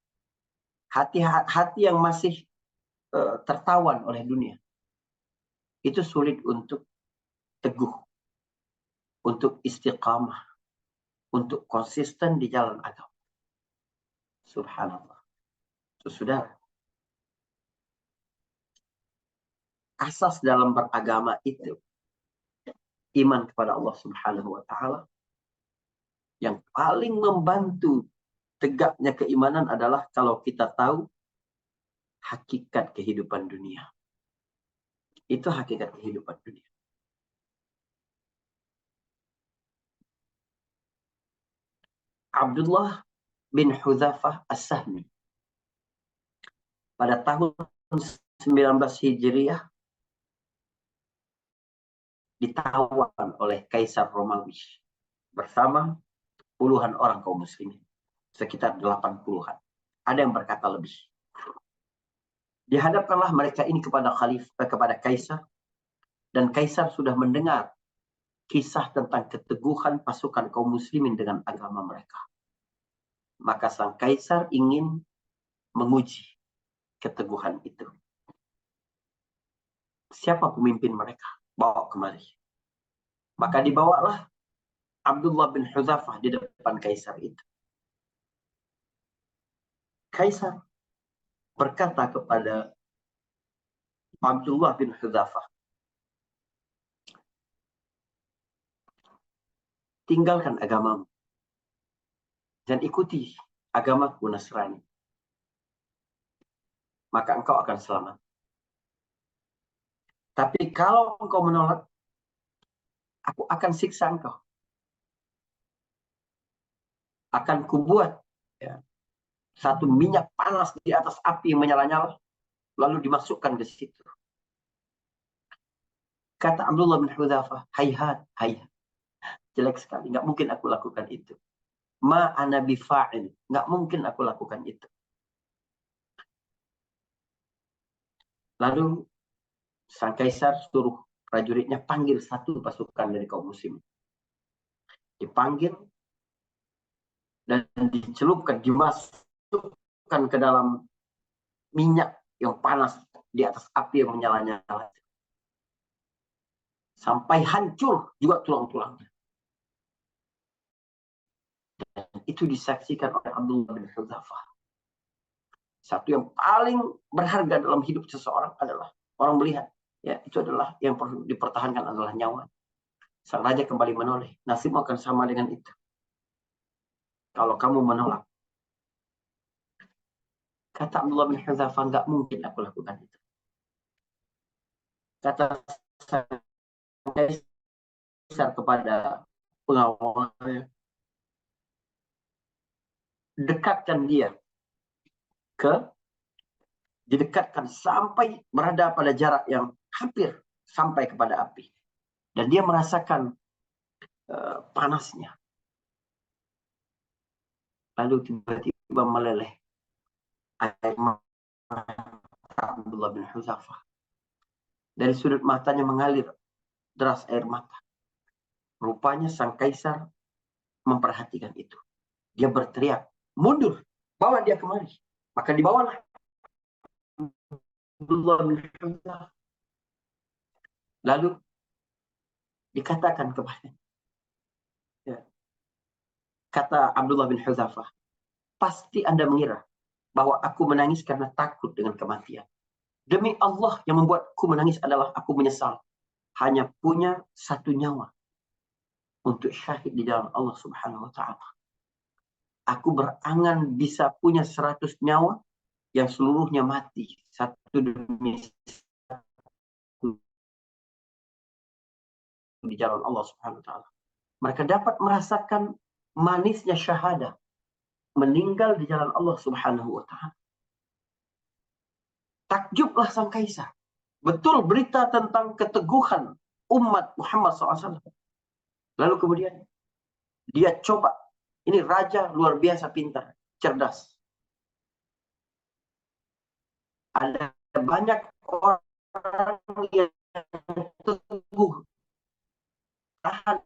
hati yang masih tertawan oleh dunia, itu sulit untuk teguh, untuk istiqamah, untuk konsisten di jalan agama. Subhanallah. Saudara, asas dalam beragama itu iman kepada Allah Subhanahu wa taala. Yang paling membantu tegaknya keimanan adalah kalau kita tahu hakikat kehidupan dunia. Itu hakikat kehidupan dunia. Abdullah bin Hudzafah As-Sahmi pada tahun 19 Hijriah ditawan oleh Kaisar Romawi bersama puluhan orang kaum muslimin, sekitar 80-an. Ada yang berkata lebih. Dihadapkanlah mereka ini kepada Kaisar, dan Kaisar sudah mendengar kisah tentang keteguhan pasukan kaum muslimin dengan agama mereka. Maka sang Kaisar ingin menguji keteguhan itu. Siapa pemimpin mereka? Bawa kemari. Maka dibawalah Abdullah bin Hudzafah di depan Kaisar itu. Kaisar berkata kepada Abdullah bin Hudzafah, tinggalkan agamamu dan ikuti agamaku Nasrani, maka engkau akan selamat. Tapi kalau engkau menolak, aku akan siksa engkau. Akan kubuat satu minyak panas di atas api yang menyala-nyala, lalu dimasukkan ke situ. Kata Abdullah bin Hudzafah, hayhat, jelek sekali, nggak mungkin aku lakukan itu. Ma ana bifa'il, nggak mungkin aku lakukan itu. Lalu sang Kaisar suruh prajuritnya panggil satu pasukan dari kaum muslim. Dipanggil dan dicelupkan, dimasukkan ke dalam minyak yang panas di atas api yang menyala-nyala. Sampai hancur juga tulang-tulangnya. Dan itu disaksikan oleh Abdullah bin Hudzafah. Satu yang paling berharga dalam hidup seseorang adalah orang melihat, ya, itu adalah yang perlu dipertahankan adalah nyawa. Sang raja kembali menoleh, nasibmu akan sama dengan itu. Kalau kamu menolak. Kata Abdullah bin Hudzafah, nggak mungkin aku lakukan itu. Kata Kaisar kepada pengawalnya, dekatkan dia didekatkan sampai berada pada jarak yang hampir sampai kepada api. Dan dia merasakan panasnya. Lalu tiba-tiba meleleh air mata Abdullah bin Hudzafah. Dari sudut matanya mengalir deras air mata. Rupanya sang Kaisar memperhatikan itu. Dia berteriak, mundur, bawa dia kemari. Maka dibawalah Abdullah bin Hudzafah. Lalu dikatakan kepada, kata Abdullah bin Hudzafah, pasti Anda mengira bahwa aku menangis karena takut dengan kematian. Demi Allah, yang membuatku menangis adalah aku menyesal hanya punya satu nyawa untuk syahid di dalam Allah Subhanahu wa taala. Aku berangan bisa punya 100 nyawa yang seluruhnya mati satu demi satu di jalan Allah Subhanahu wa taala. Mereka dapat merasakan manisnya syahadah, meninggal di jalan Allah Subhanahu wa taala. Takjublah sang kaisar. Betul berita tentang keteguhan umat Muhammad SAW. Lalu kemudian dia coba. Ini raja luar biasa pintar, cerdas. Ada banyak orang yang teguh, tahan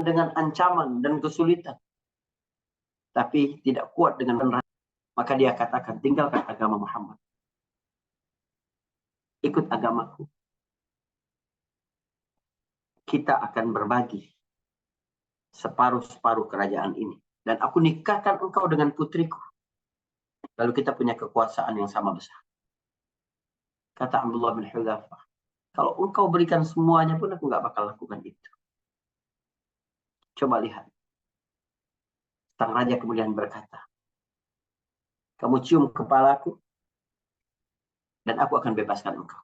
dengan ancaman dan kesulitan, tapi tidak kuat dengan neraka. Maka dia katakan, tinggalkan agama Muhammad. Ikut agamaku. Kita akan berbagi separuh-separuh kerajaan ini. Dan aku nikahkan engkau dengan putriku. Lalu kita punya kekuasaan yang sama besar. Kata Abdullah bin Hudzafah, kalau engkau berikan semuanya pun aku nggak bakal lakukan itu. Coba lihat. Sang raja kemudian berkata, kamu cium kepalaku, dan aku akan bebaskan engkau.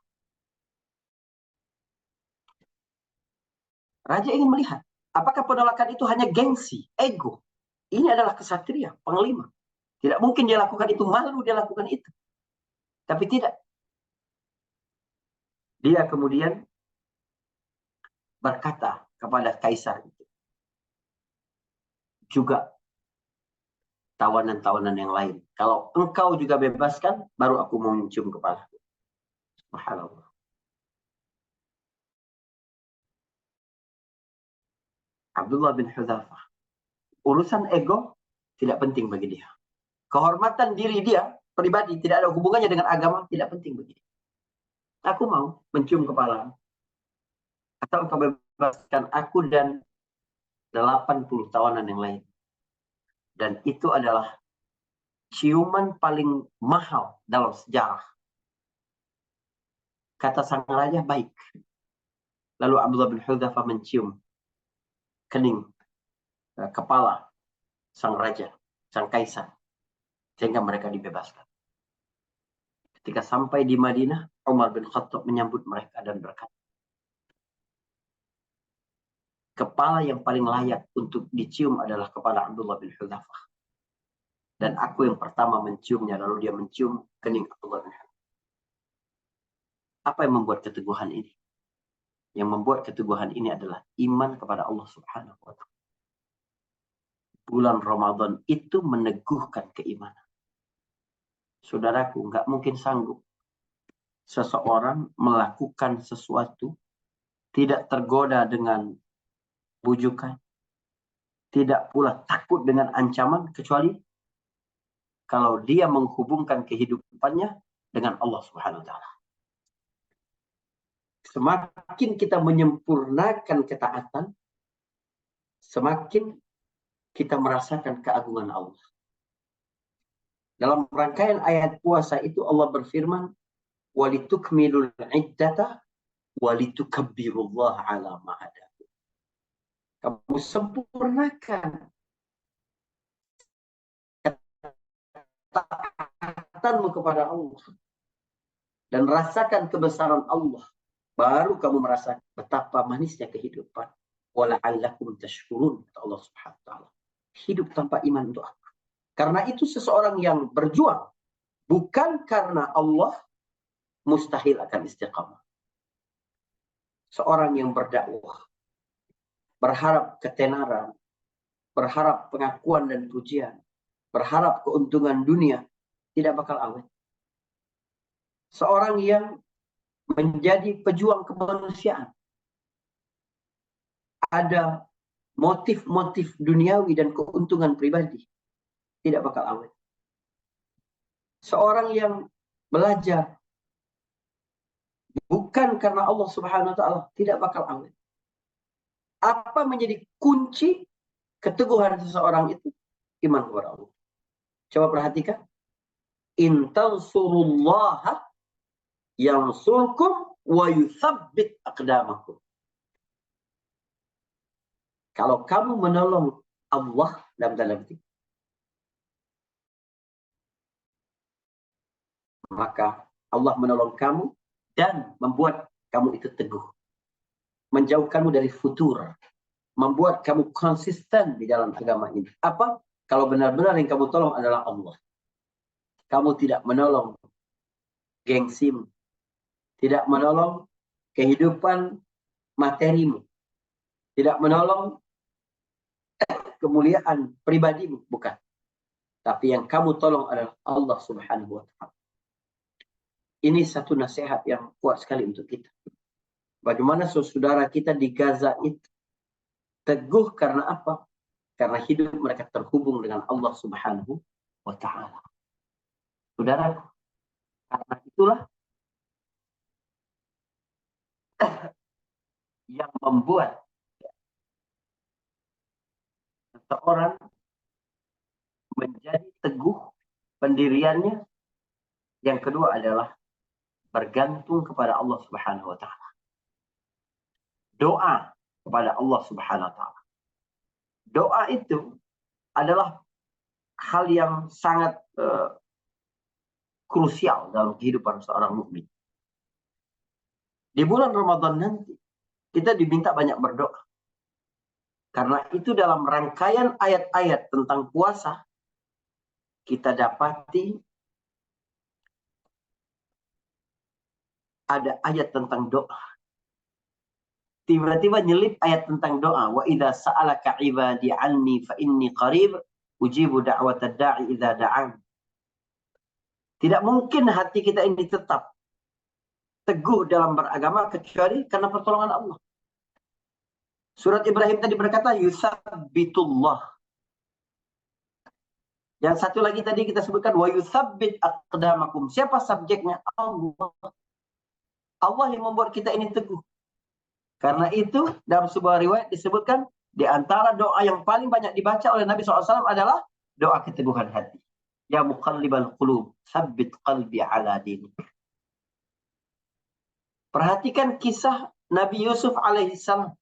Raja ingin melihat, apakah penolakan itu hanya gengsi, ego. Ini adalah kesatria, panglima. Tidak mungkin dia lakukan itu, malu dia lakukan itu. Tapi tidak. Dia kemudian berkata kepada kaisar itu. Juga tawanan-tawanan yang lain. Kalau engkau juga bebaskan, baru aku mau mencium kepalaku. Subhanallah. Abdullah bin Hudzafah. Urusan ego tidak penting bagi dia. Kehormatan diri dia, pribadi, tidak ada hubungannya dengan agama, tidak penting bagi dia. Aku mau mencium kepala. Atau engkau bebaskan aku dan 80 tawanan yang lain. Dan itu adalah ciuman paling mahal dalam sejarah. Kata sang raja, baik. Lalu Abdullah bin Hudzafah mencium kening, kepala sang raja, sang kaisar. Sehingga mereka dibebaskan. Ketika sampai di Madinah, Umar bin Khattab menyambut mereka dan berkata, kepala yang paling layak untuk dicium adalah kepala Abdullah bin Hudzafah. Dan aku yang pertama menciumnya, lalu dia mencium kening Abdullah bin Hudzafah. Apa yang membuat keteguhan ini? Yang membuat keteguhan ini adalah iman kepada Allah Subhanahu wa taala. Bulan Ramadan itu meneguhkan keimanan. Saudaraku, nggak mungkin sanggup seseorang melakukan sesuatu tidak tergoda dengan bujukan, tidak pula takut dengan ancaman, kecuali kalau dia menghubungkan kehidupannya dengan Allah Subhanahu wa taala. Semakin kita menyempurnakan ketaatan, semakin kita merasakan keagungan Allah. Dalam rangkaian ayat puasa itu Allah berfirman, walitukmilul iddata walitukabbirullaha ala ma hadakum. Kamu sempurnakan ketaatanmu kepada Allah dan rasakan kebesaran Allah, baru kamu merasa betapa manisnya kehidupan. Wala'allakum tashkurun, kata Allah Subhanahu wa taala. Hidup tanpa iman untuk apa? Karena itu seseorang yang berjuang bukan karena Allah, mustahil akan istiqamah. Seorang yang berdakwah berharap ketenaran, berharap pengakuan dan pujian, berharap keuntungan dunia, tidak bakal awet. Seorang yang menjadi pejuang kemanusiaan, ada motif-motif duniawi dan keuntungan pribadi, tidak bakal awet. Seorang yang belajar bukan karena Allah Subhanahu wa taala, tidak bakal awet. Apa menjadi kunci keteguhan seseorang itu? Iman kepada Allah. Coba perhatikan. In tansurullaha yansurkum wa yuthabbit aqdamakum. Kalau kamu menolong Allah dalam petik, maka Allah menolong kamu dan membuat kamu itu teguh. Menjauhkanmu dari futur. Membuat kamu konsisten di dalam agama ini. Apa? Kalau benar-benar yang kamu tolong adalah Allah. Kamu tidak menolong gengsimu. Tidak menolong kehidupan materimu. Tidak menolong kemuliaan pribadimu. Bukan. Tapi yang kamu tolong adalah Allah Subhanahu wa ta'ala. Ini satu nasihat yang kuat sekali untuk kita. Bagaimana saudara kita di Gaza itu teguh karena apa? Karena hidup mereka terhubung dengan Allah Subhanahu wa ta'ala. Saudara, karena itulah yang membuat seseorang menjadi teguh pendiriannya. Yang kedua adalah bergantung kepada Allah Subhanahu wa ta'ala. Doa kepada Allah Subhanahu wa ta'ala. Doa itu adalah hal yang sangat krusial dalam kehidupan seorang mukmin. Di bulan Ramadan nanti kita diminta banyak berdoa. Karena itu dalam rangkaian ayat-ayat tentang puasa kita dapati ada ayat tentang doa. Tiba-tiba nyelip ayat tentang doa. Wa idza sa'alaka 'ibadi 'anni fa inni qarib ujibu da'watad da'i idza da'an. Tidak mungkin hati kita ini tetap teguh dalam beragama kecuali karena pertolongan Allah. Surat Ibrahim tadi berkata yusabbitullah. Yang satu lagi tadi kita sebutkan wa yusabbit aqdamakum. Siapa subjeknya? Allah. Allah yang membuat kita ini teguh. Karena itu dalam sebuah riwayat disebutkan di antara doa yang paling banyak dibaca oleh Nabi SAW adalah doa keteguhan hati. Ya muqallibal qulub, tsabbit qalbi ala dinik. Perhatikan kisah Nabi Yusuf alaihissalam.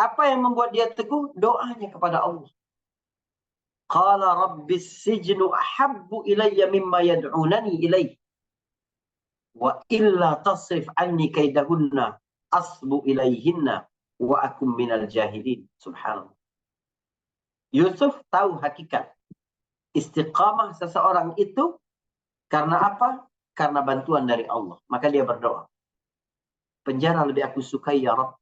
Apa yang membuat dia teguh? Doanya kepada Allah. Qala rabbis sijnu ahabbu ilayya mimma yad'unani ilayh. Wa illa tasrif anni kaidahunna asbu ilayhinna wa akum minal jahilin. Subhanallah. Yusuf tahu hakikat istiqamah seseorang itu karena apa? Karena bantuan dari Allah. Maka dia berdoa. Penjara lebih aku sukai ya Rabb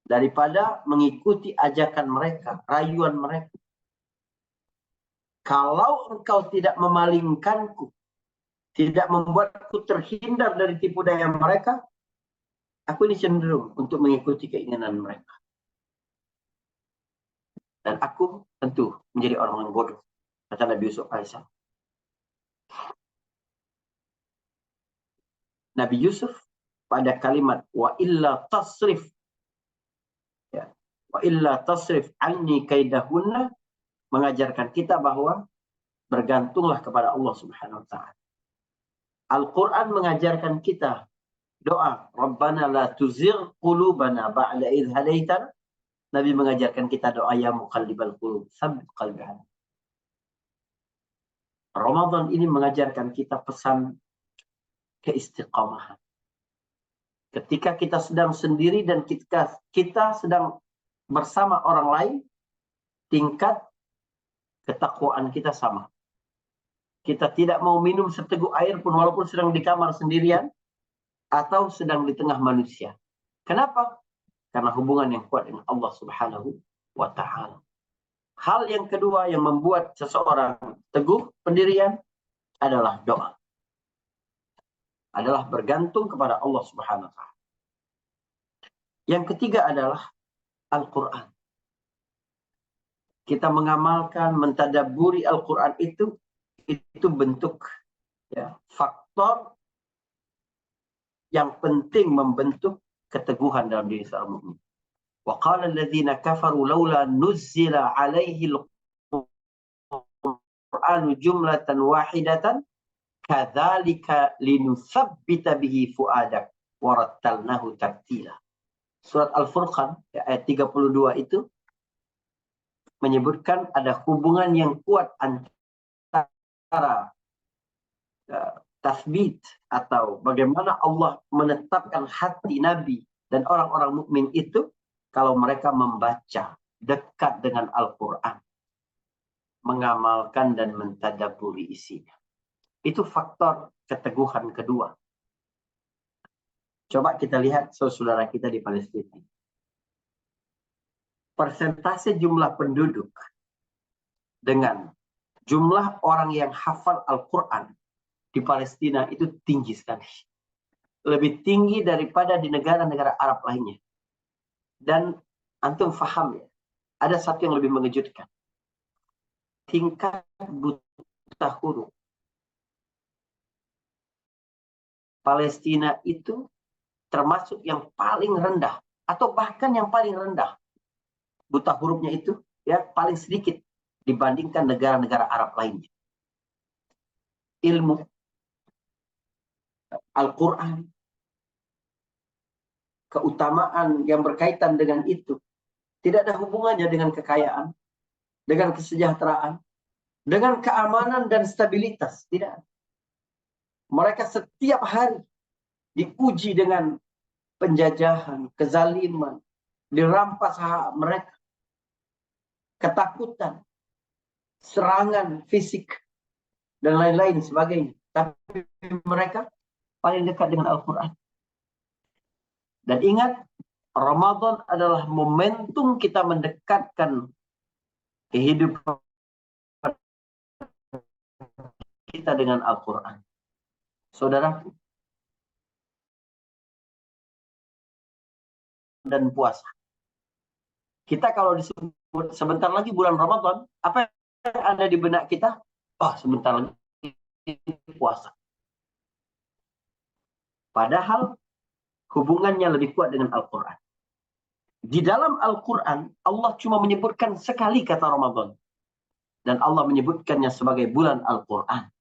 daripada mengikuti ajakan mereka, rayuan mereka. Kalau engkau tidak memalingkanku, tidak membuatku terhindar dari tipu daya mereka, aku ini cenderung untuk mengikuti keinginan mereka. Dan aku tentu menjadi orang yang bodoh. Kata Nabi Yusuf alaihissalam. Nabi Yusuf pada kalimat wa illa tasrif, ya, wa illa tasrif anni kaidahunna, mengajarkan kita bahwa bergantunglah kepada Allah Subhanahu wa ta'ala. Al-Quran mengajarkan kita doa, Rabbana la tuzigh qulubana ba'da idh hadaitana. Nabi mengajarkan kita doa ya muqallibal qulub, tsabbit qalbi. Ramadan ini mengajarkan kita pesan keistiqamahan. Ketika kita sedang sendiri dan kita sedang bersama orang lain, tingkat ketakwaan kita sama. Kita tidak mau minum seteguk air pun walaupun sedang di kamar sendirian atau sedang di tengah manusia. Kenapa? Karena hubungan yang kuat dengan Allah Subhanahu wa ta'ala. Hal yang kedua yang membuat seseorang teguh pendirian adalah doa. Adalah bergantung kepada Allah Subhanahu wa ta'ala. Yang ketiga adalah Al-Quran. Kita mengamalkan, mentadabburi Al-Quran itu bentuk, ya, faktor yang penting membentuk keteguhan dalam diri seorang mukmin. Wa qala alladziina kafaru laula nuzzila 'alaihi al-Qur'anu jumlatan wahidatan kadzalika linutsabbita bihi fuadak wa rattalnahu tartila. Surat Al-Furqan ayat 32 itu menyebutkan ada hubungan yang kuat antara tathbit, atau bagaimana Allah menetapkan hati Nabi dan orang-orang mukmin itu kalau mereka membaca dekat dengan Al-Quran, mengamalkan dan mentadaburi isinya. Itu faktor keteguhan kedua. Coba kita lihat saudara kita di Palestina. Persentase jumlah penduduk dengan jumlah orang yang hafal Al-Quran di Palestina itu tinggi sekali. Lebih tinggi daripada di negara-negara Arab lainnya. Dan antum faham ya, ada satu yang lebih mengejutkan. Tingkat buta huruf Palestina itu termasuk yang paling rendah, atau bahkan yang paling rendah. Buta hurufnya itu ya paling sedikit dibandingkan negara-negara Arab lainnya. Ilmu Al-Quran, keutamaan yang berkaitan dengan itu tidak ada hubungannya dengan kekayaan, dengan kesejahteraan, dengan keamanan dan stabilitas. Tidak. Mereka setiap hari diuji dengan penjajahan, kezaliman, dirampas hak mereka, ketakutan, serangan fisik, dan lain-lain sebagainya. Tapi mereka paling dekat dengan Al-Quran. Dan ingat, Ramadan adalah momentum kita mendekatkan kehidupan kita dengan Al-Quran. Saudaraku, dan puasa. Kita kalau disebut sebentar lagi bulan Ramadan, apa yang ada di benak kita? Oh, sebentar lagi puasa. Padahal hubungannya lebih kuat dengan Al-Quran. Di dalam Al-Quran, Allah cuma menyebutkan sekali kata Ramadan. Dan Allah menyebutkannya sebagai bulan Al-Quran.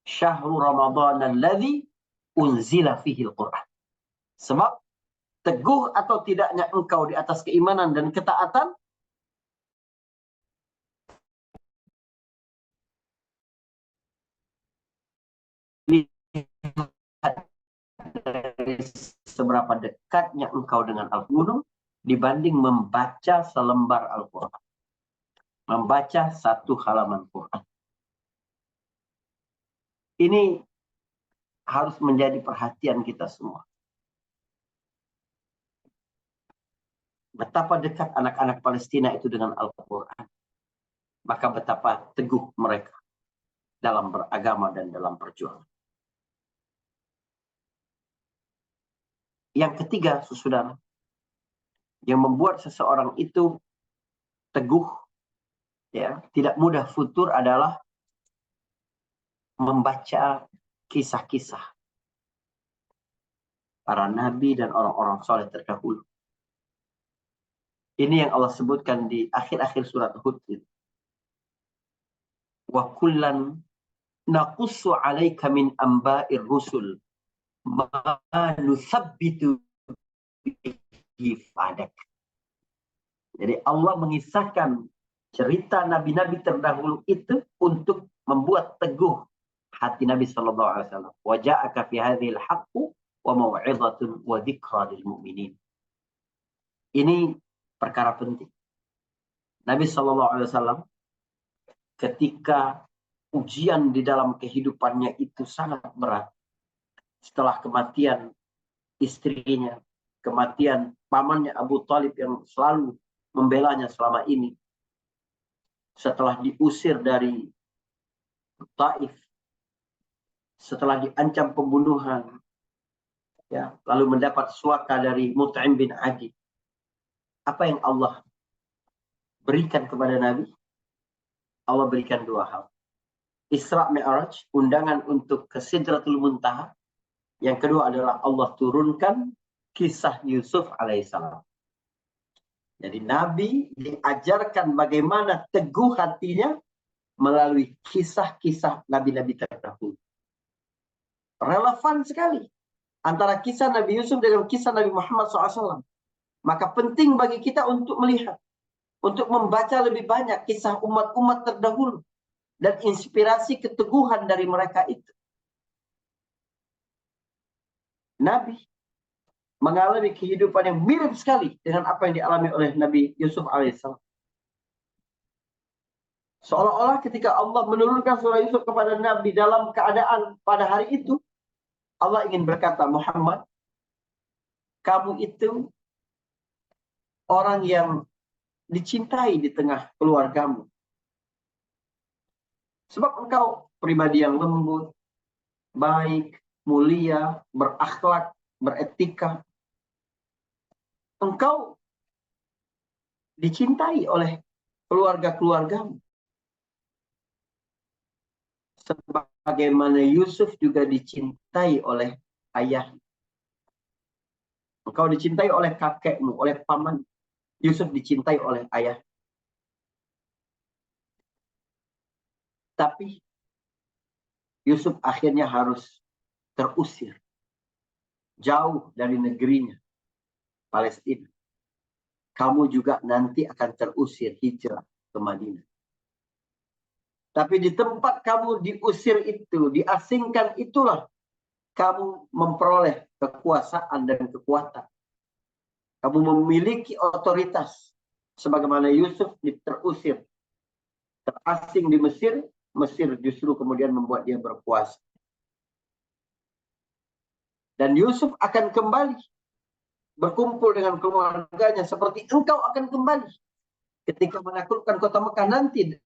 Syahrul Ramadan alladzi unzila fihi Al-Quran. Sebab teguh atau tidaknya engkau di atas keimanan dan ketaatan, seberapa dekatnya engkau dengan Al-Quran dibanding membaca selembar Al-Quran. Membaca satu halaman Quran. Ini harus menjadi perhatian kita semua. Betapa dekat anak-anak Palestina itu dengan Al-Quran. Maka betapa teguh mereka dalam beragama dan dalam perjuangan. Yang ketiga, saudara, yang membuat seseorang itu teguh, ya, tidak mudah futur adalah membaca kisah-kisah para nabi dan orang-orang soleh terdahulu. Ini yang Allah sebutkan di akhir-akhir surat Hud. Wa kullan naqussu 'alaika min amba'ir rusul ma nusabbitu bihi fadak. Jadi Allah mengisahkan cerita nabi-nabi terdahulu itu untuk membuat teguh hati Nabi sallallahu alaihi wasallam. Wa ja'aka fi hadzal haqqu wa mau'izatun wa dzikra lil mu'minin. Ini perkara penting. Nabi sallallahu alaihi wasallam ketika ujian di dalam kehidupannya itu sangat berat. Setelah kematian istrinya, kematian pamannya Abu Thalib yang selalu membelanya selama ini. Setelah diusir dari Taif, setelah diancam pembunuhan, ya, lalu mendapat suaka dari Mut'im bin Adi. Apa yang Allah berikan kepada Nabi? Allah berikan dua hal. Isra Mi'raj, undangan untuk ke Sidratul Muntaha. Yang kedua adalah Allah turunkan kisah Yusuf alaihissalam. Jadi Nabi diajarkan bagaimana teguh hatinya melalui kisah-kisah Nabi-Nabi terdahulu. Relevan sekali antara kisah Nabi Yusuf dengan kisah Nabi Muhammad SAW. Maka penting bagi kita untuk melihat, untuk membaca lebih banyak kisah umat-umat terdahulu dan inspirasi keteguhan dari mereka itu. Nabi mengalami kehidupan yang mirip sekali dengan apa yang dialami oleh Nabi Yusuf alaihissalam. Seolah-olah ketika Allah menurunkan surah Yusuf kepada Nabi dalam keadaan pada hari itu, Allah ingin berkata, Muhammad, kamu itu orang yang dicintai di tengah keluargamu. Sebab engkau pribadi yang lembut, baik, mulia, berakhlak, beretika. Engkau dicintai oleh keluarga-keluargamu. Sebagaimana Yusuf juga dicintai oleh ayah. Engkau dicintai oleh kakekmu, oleh paman. Yusuf dicintai oleh ayah. Tapi Yusuf akhirnya harus terusir jauh dari negerinya, Palestina. Kamu juga nanti akan terusir hijrah ke Madinah. Tapi di tempat kamu diusir itu, diasingkan itulah kamu memperoleh kekuasaan dan kekuatan. Kamu memiliki otoritas. Sebagaimana Yusuf terusir, terasing di Mesir, Mesir justru kemudian membuat dia berkuasa. Dan Yusuf akan kembali berkumpul dengan keluarganya seperti engkau akan kembali ketika menaklukkan kota Mekah nanti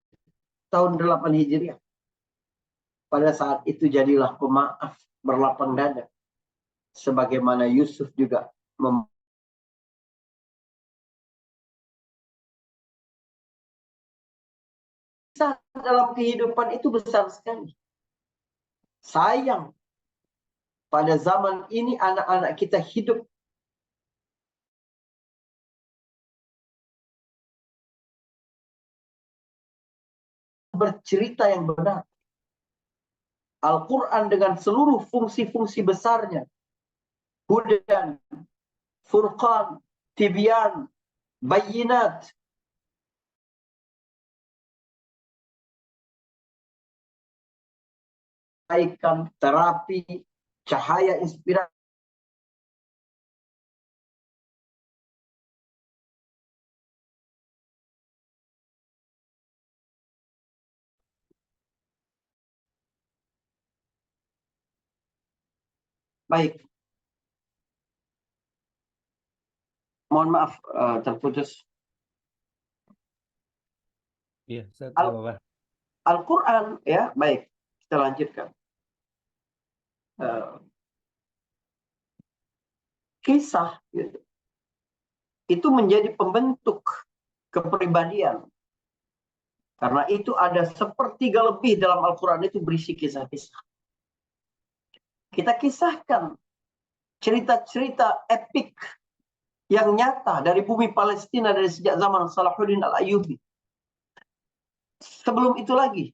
tahun 8 Hijriah. Pada saat itu jadilah pemaaf, berlapang dada. Sebagaimana Yusuf juga dalam kehidupan itu besar sekali. Sayang, pada zaman ini anak-anak kita hidup bercerita yang benar. Al-Quran dengan seluruh fungsi-fungsi besarnya. Hudan, Furqan, Tibyan, Bayinat. Kebaikan, terapi, cahaya inspirasi. Baik. Mohon maaf terputus. Iya, Al-Quran, ya, baik. Kita lanjutkan. Kisah gitu, itu menjadi pembentuk kepribadian. Karena itu ada 1/3 lebih dalam Al-Quran itu berisi kisah-kisah. Kita kisahkan cerita-cerita epik yang nyata dari bumi Palestina dari sejak zaman Salahuddin Al-Ayyubi. Sebelum itu lagi,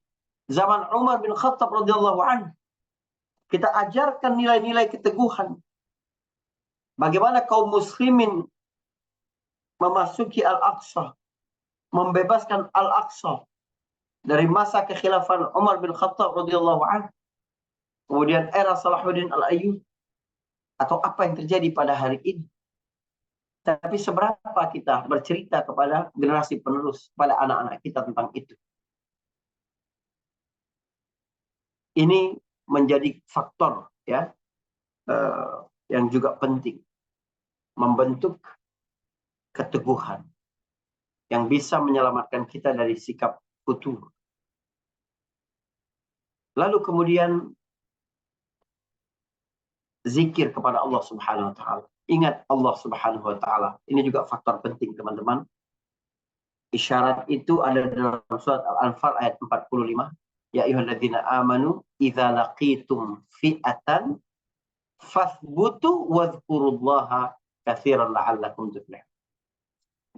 zaman Umar bin Khattab radhiyallahu anhu, kita ajarkan nilai-nilai keteguhan. Bagaimana kaum muslimin memasuki Al-Aqsa, membebaskan Al-Aqsa dari masa kekhilafan Umar bin Khattab radhiyallahu anhu. Kemudian era Salahuddin Al-Ayyubi. Atau apa yang terjadi pada hari ini. Tapi seberapa kita bercerita kepada generasi penerus, pada anak-anak kita tentang itu. Ini menjadi faktor ya yang juga penting. Membentuk keteguhan yang bisa menyelamatkan kita dari sikap futur. Lalu kemudian zikir kepada Allah Subhanahu wa taala. Ingat Allah Subhanahu wa taala. Ini juga faktor penting, teman-teman. Isyarat itu ada dalam surat Al-Anfal ayat 45. Ya ayyuhalladzina amanu idza laqitum fi'atan fathbutu wadhkurullaha katsiran la'allakum tuflihun.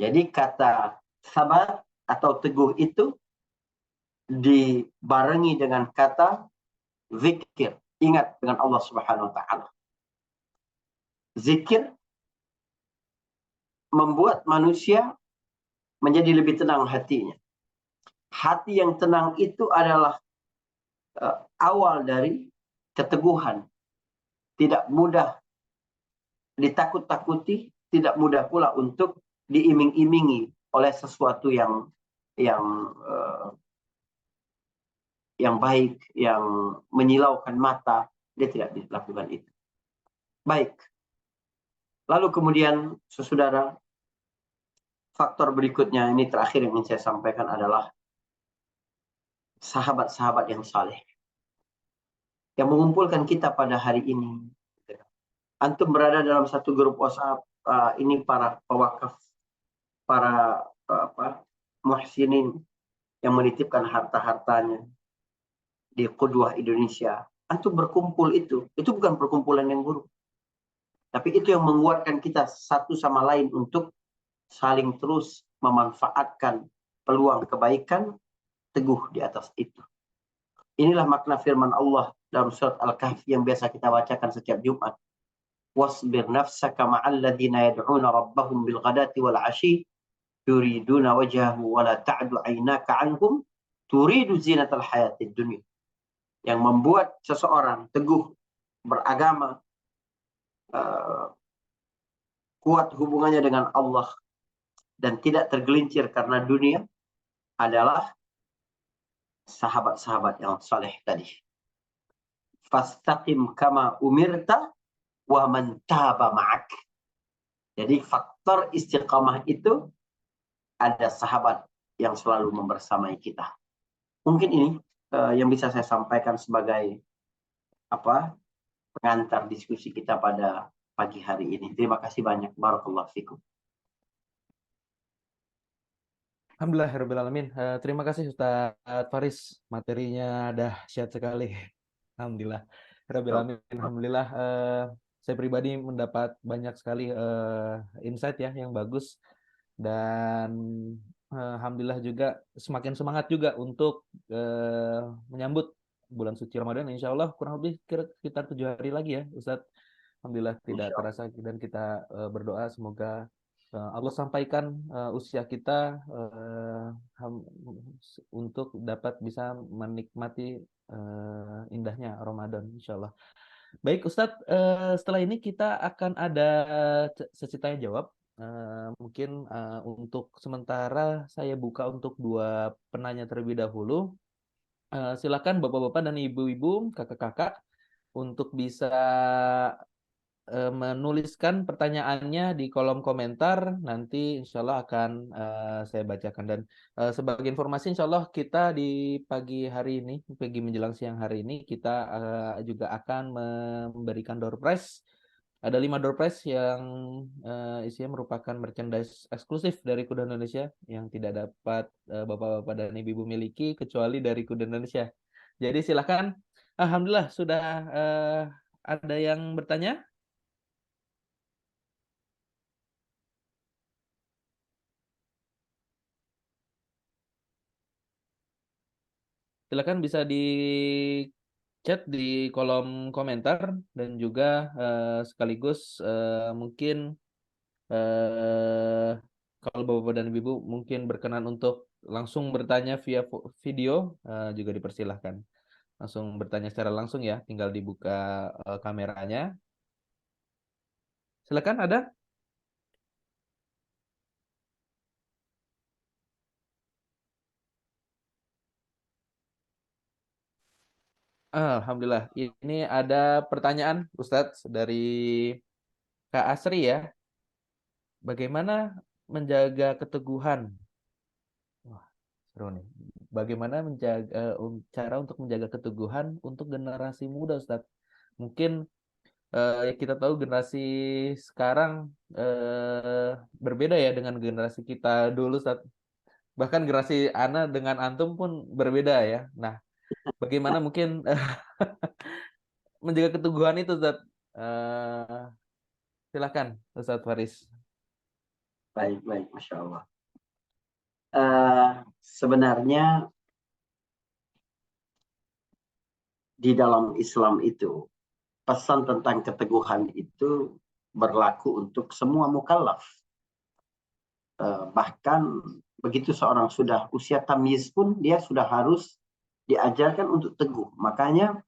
Jadi kata sabat atau teguh itu dibarengi dengan kata zikir. Ingat dengan Allah Subhanahu wa taala. Zikir membuat manusia menjadi lebih tenang hatinya. Hati yang tenang itu adalah awal dari keteguhan. Tidak mudah ditakut-takuti, tidak mudah pula untuk diiming-imingi oleh sesuatu yang baik, yang menyilaukan mata. Dia tidak dilakukan itu. Baik. Lalu kemudian, saudara, faktor berikutnya, ini terakhir yang ingin saya sampaikan adalah sahabat-sahabat yang saleh yang mengumpulkan kita pada hari ini. Antum berada dalam satu grup WhatsApp, ini para pewakaf, para muhsinin yang menitipkan harta-hartanya di Qudwah Indonesia. Antum berkumpul itu bukan perkumpulan yang buruk. Tapi itu yang menguatkan kita satu sama lain untuk saling terus memanfaatkan peluang kebaikan, teguh di atas itu. Inilah makna firman Allah dalam surat Al-Kahfi yang biasa kita bacakan setiap Jumat. Wasbir nafsaka ma'al ladzina yad'una rabbahum bil ghadati wal 'ashi yuriduna wajhahu wa la ta'du 'ainaka 'anhum turidu zinatal hayatid dunya. Yang membuat seseorang teguh beragama, kuat hubungannya dengan Allah dan tidak tergelincir karena dunia adalah sahabat-sahabat yang saleh tadi. Fastaqim kama umirta wa man taba ma'ak. Jadi faktor istiqamah itu ada sahabat yang selalu membersamai kita. Mungkin ini yang bisa saya sampaikan sebagai pengantar diskusi kita pada pagi hari ini. Terima kasih banyak. Barakallahu fikum. Alhamdulillahirrahmanirrahim. Terima kasih Ustaz Faris, materinya dahsyat sekali. Alhamdulillah. Alhamdulillah. Saya pribadi mendapat banyak sekali insight ya yang bagus, dan alhamdulillah juga semakin semangat juga untuk menyambut bulan suci Ramadan. Insya Allah kurang lebih sekitar 7 hari lagi ya Ustadz. Alhamdulillah tidak terasa, dan kita berdoa semoga Allah sampaikan usia kita untuk dapat bisa menikmati indahnya Ramadan, insya Allah. Baik Ustadz, setelah ini kita akan ada sesi tanya jawab. Mungkin untuk sementara saya buka untuk 2 penanya terlebih dahulu. Silakan bapak-bapak dan ibu-ibu, kakak-kakak untuk bisa menuliskan pertanyaannya di kolom komentar. Nanti insya Allah akan saya bacakan. Dan sebagai informasi, insya Allah kita di pagi hari ini, pagi menjelang siang hari ini, kita juga akan memberikan door prize. Ada 5 door prize yang isinya merupakan merchandise eksklusif dari Kuda Indonesia yang tidak dapat bapak-bapak dan ibu-ibu miliki kecuali dari Kuda Indonesia. Jadi silakan. Alhamdulillah sudah ada yang bertanya. Silakan bisa di chat di kolom komentar, dan juga sekaligus mungkin kalau bapak dan ibu mungkin berkenan untuk langsung bertanya via video, juga dipersilahkan langsung bertanya secara langsung ya, tinggal dibuka kameranya. Silakan, ada? Alhamdulillah. Ini ada pertanyaan Ustadz dari Kak Asri ya. Bagaimana menjaga keteguhan? Wah, seru nih. Bagaimana cara untuk menjaga keteguhan untuk generasi muda, Ustadz? Mungkin kita tahu generasi sekarang berbeda ya dengan generasi kita dulu, Ustadz. Bahkan generasi Ana dengan Antum pun berbeda ya. Nah, bagaimana mungkin menjaga keteguhan itu, Ustadz? Silakan, Ustadz Faris. Baik, Masya Allah. Sebenarnya di dalam Islam itu pesan tentang keteguhan itu berlaku untuk semua mukallaf. Bahkan begitu seorang sudah usia tamyiz pun dia sudah harus diajarkan untuk teguh. Makanya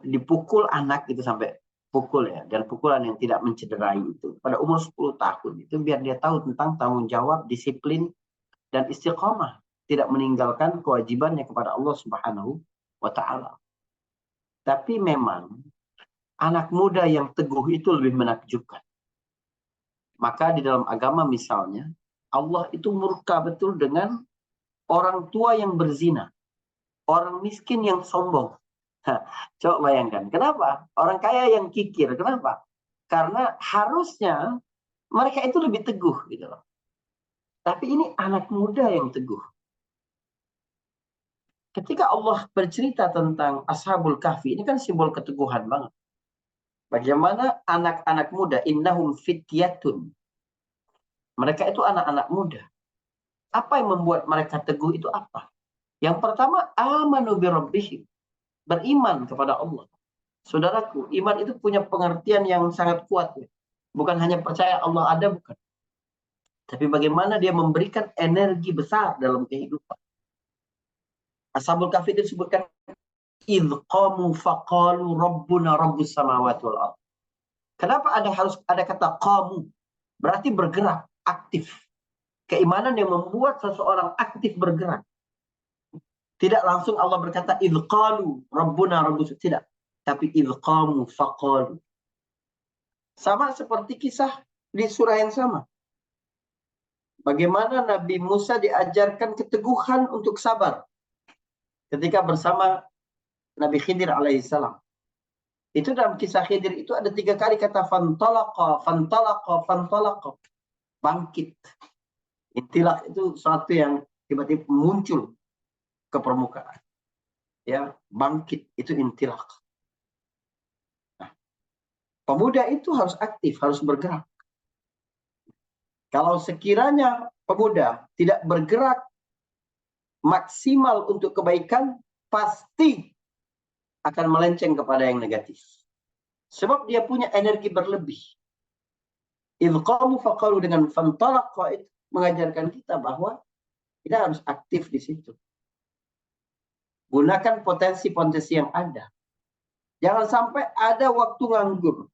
dipukul anak itu sampai pukul ya, dan pukulan yang tidak mencederai itu pada umur 10 tahun itu biar dia tahu tentang tanggung jawab, disiplin, dan istiqamah, tidak meninggalkan kewajibannya kepada Allah Subhanahu wa Ta'ala. Tapi memang anak muda yang teguh itu lebih menakjubkan. Maka di dalam agama misalnya, Allah itu murka betul dengan orang tua yang berzina, orang miskin yang sombong. Coba bayangkan, kenapa? Orang kaya yang kikir, kenapa? Karena harusnya mereka itu lebih teguh gitu loh. Tapi ini anak muda yang teguh. Ketika Allah bercerita tentang Ashabul Kahfi, ini kan simbol keteguhan banget. Bagaimana anak-anak muda, innahum fityatun. Mereka itu anak-anak muda. Apa yang membuat mereka teguh itu apa? Yang pertama, amanu birabbihim. Beriman kepada Allah. Saudaraku, iman itu punya pengertian yang sangat kuat. Ya. Bukan hanya percaya Allah ada, bukan. Tapi bagaimana dia memberikan energi besar dalam kehidupan. Ashabul Kahfi disebutkan idh qamu faqalu rabbuna rabbus samawati wal ardh. Kenapa harus ada kata qamu? Berarti bergerak, aktif. Keimanan yang membuat seseorang aktif bergerak. Tidak langsung Allah berkata idh qalu rabbuna rabbus, tidak. Tapi idh qamu faqalu. Sama seperti kisah di surah yang sama. Bagaimana Nabi Musa diajarkan keteguhan untuk sabar ketika bersama Nabi Khidir alaihissalam. Itu dalam kisah Khidir itu ada 3 kali kata fantalaqa, fantalaqa, fantalaqa. Bangkit. Intilaq itu sesuatu yang tiba-tiba muncul ke permukaan. Ya, bangkit itu intilaq. Nah, pemuda itu harus aktif, harus bergerak. Kalau sekiranya pemuda tidak bergerak maksimal untuk kebaikan, pasti akan melenceng kepada yang negatif. Sebab dia punya energi berlebih. Idh qamu faqalu dengan fantalaqa itu mengajarkan kita bahwa kita harus aktif di situ. Gunakan potensi-potensi yang ada. Jangan sampai ada waktu nganggur.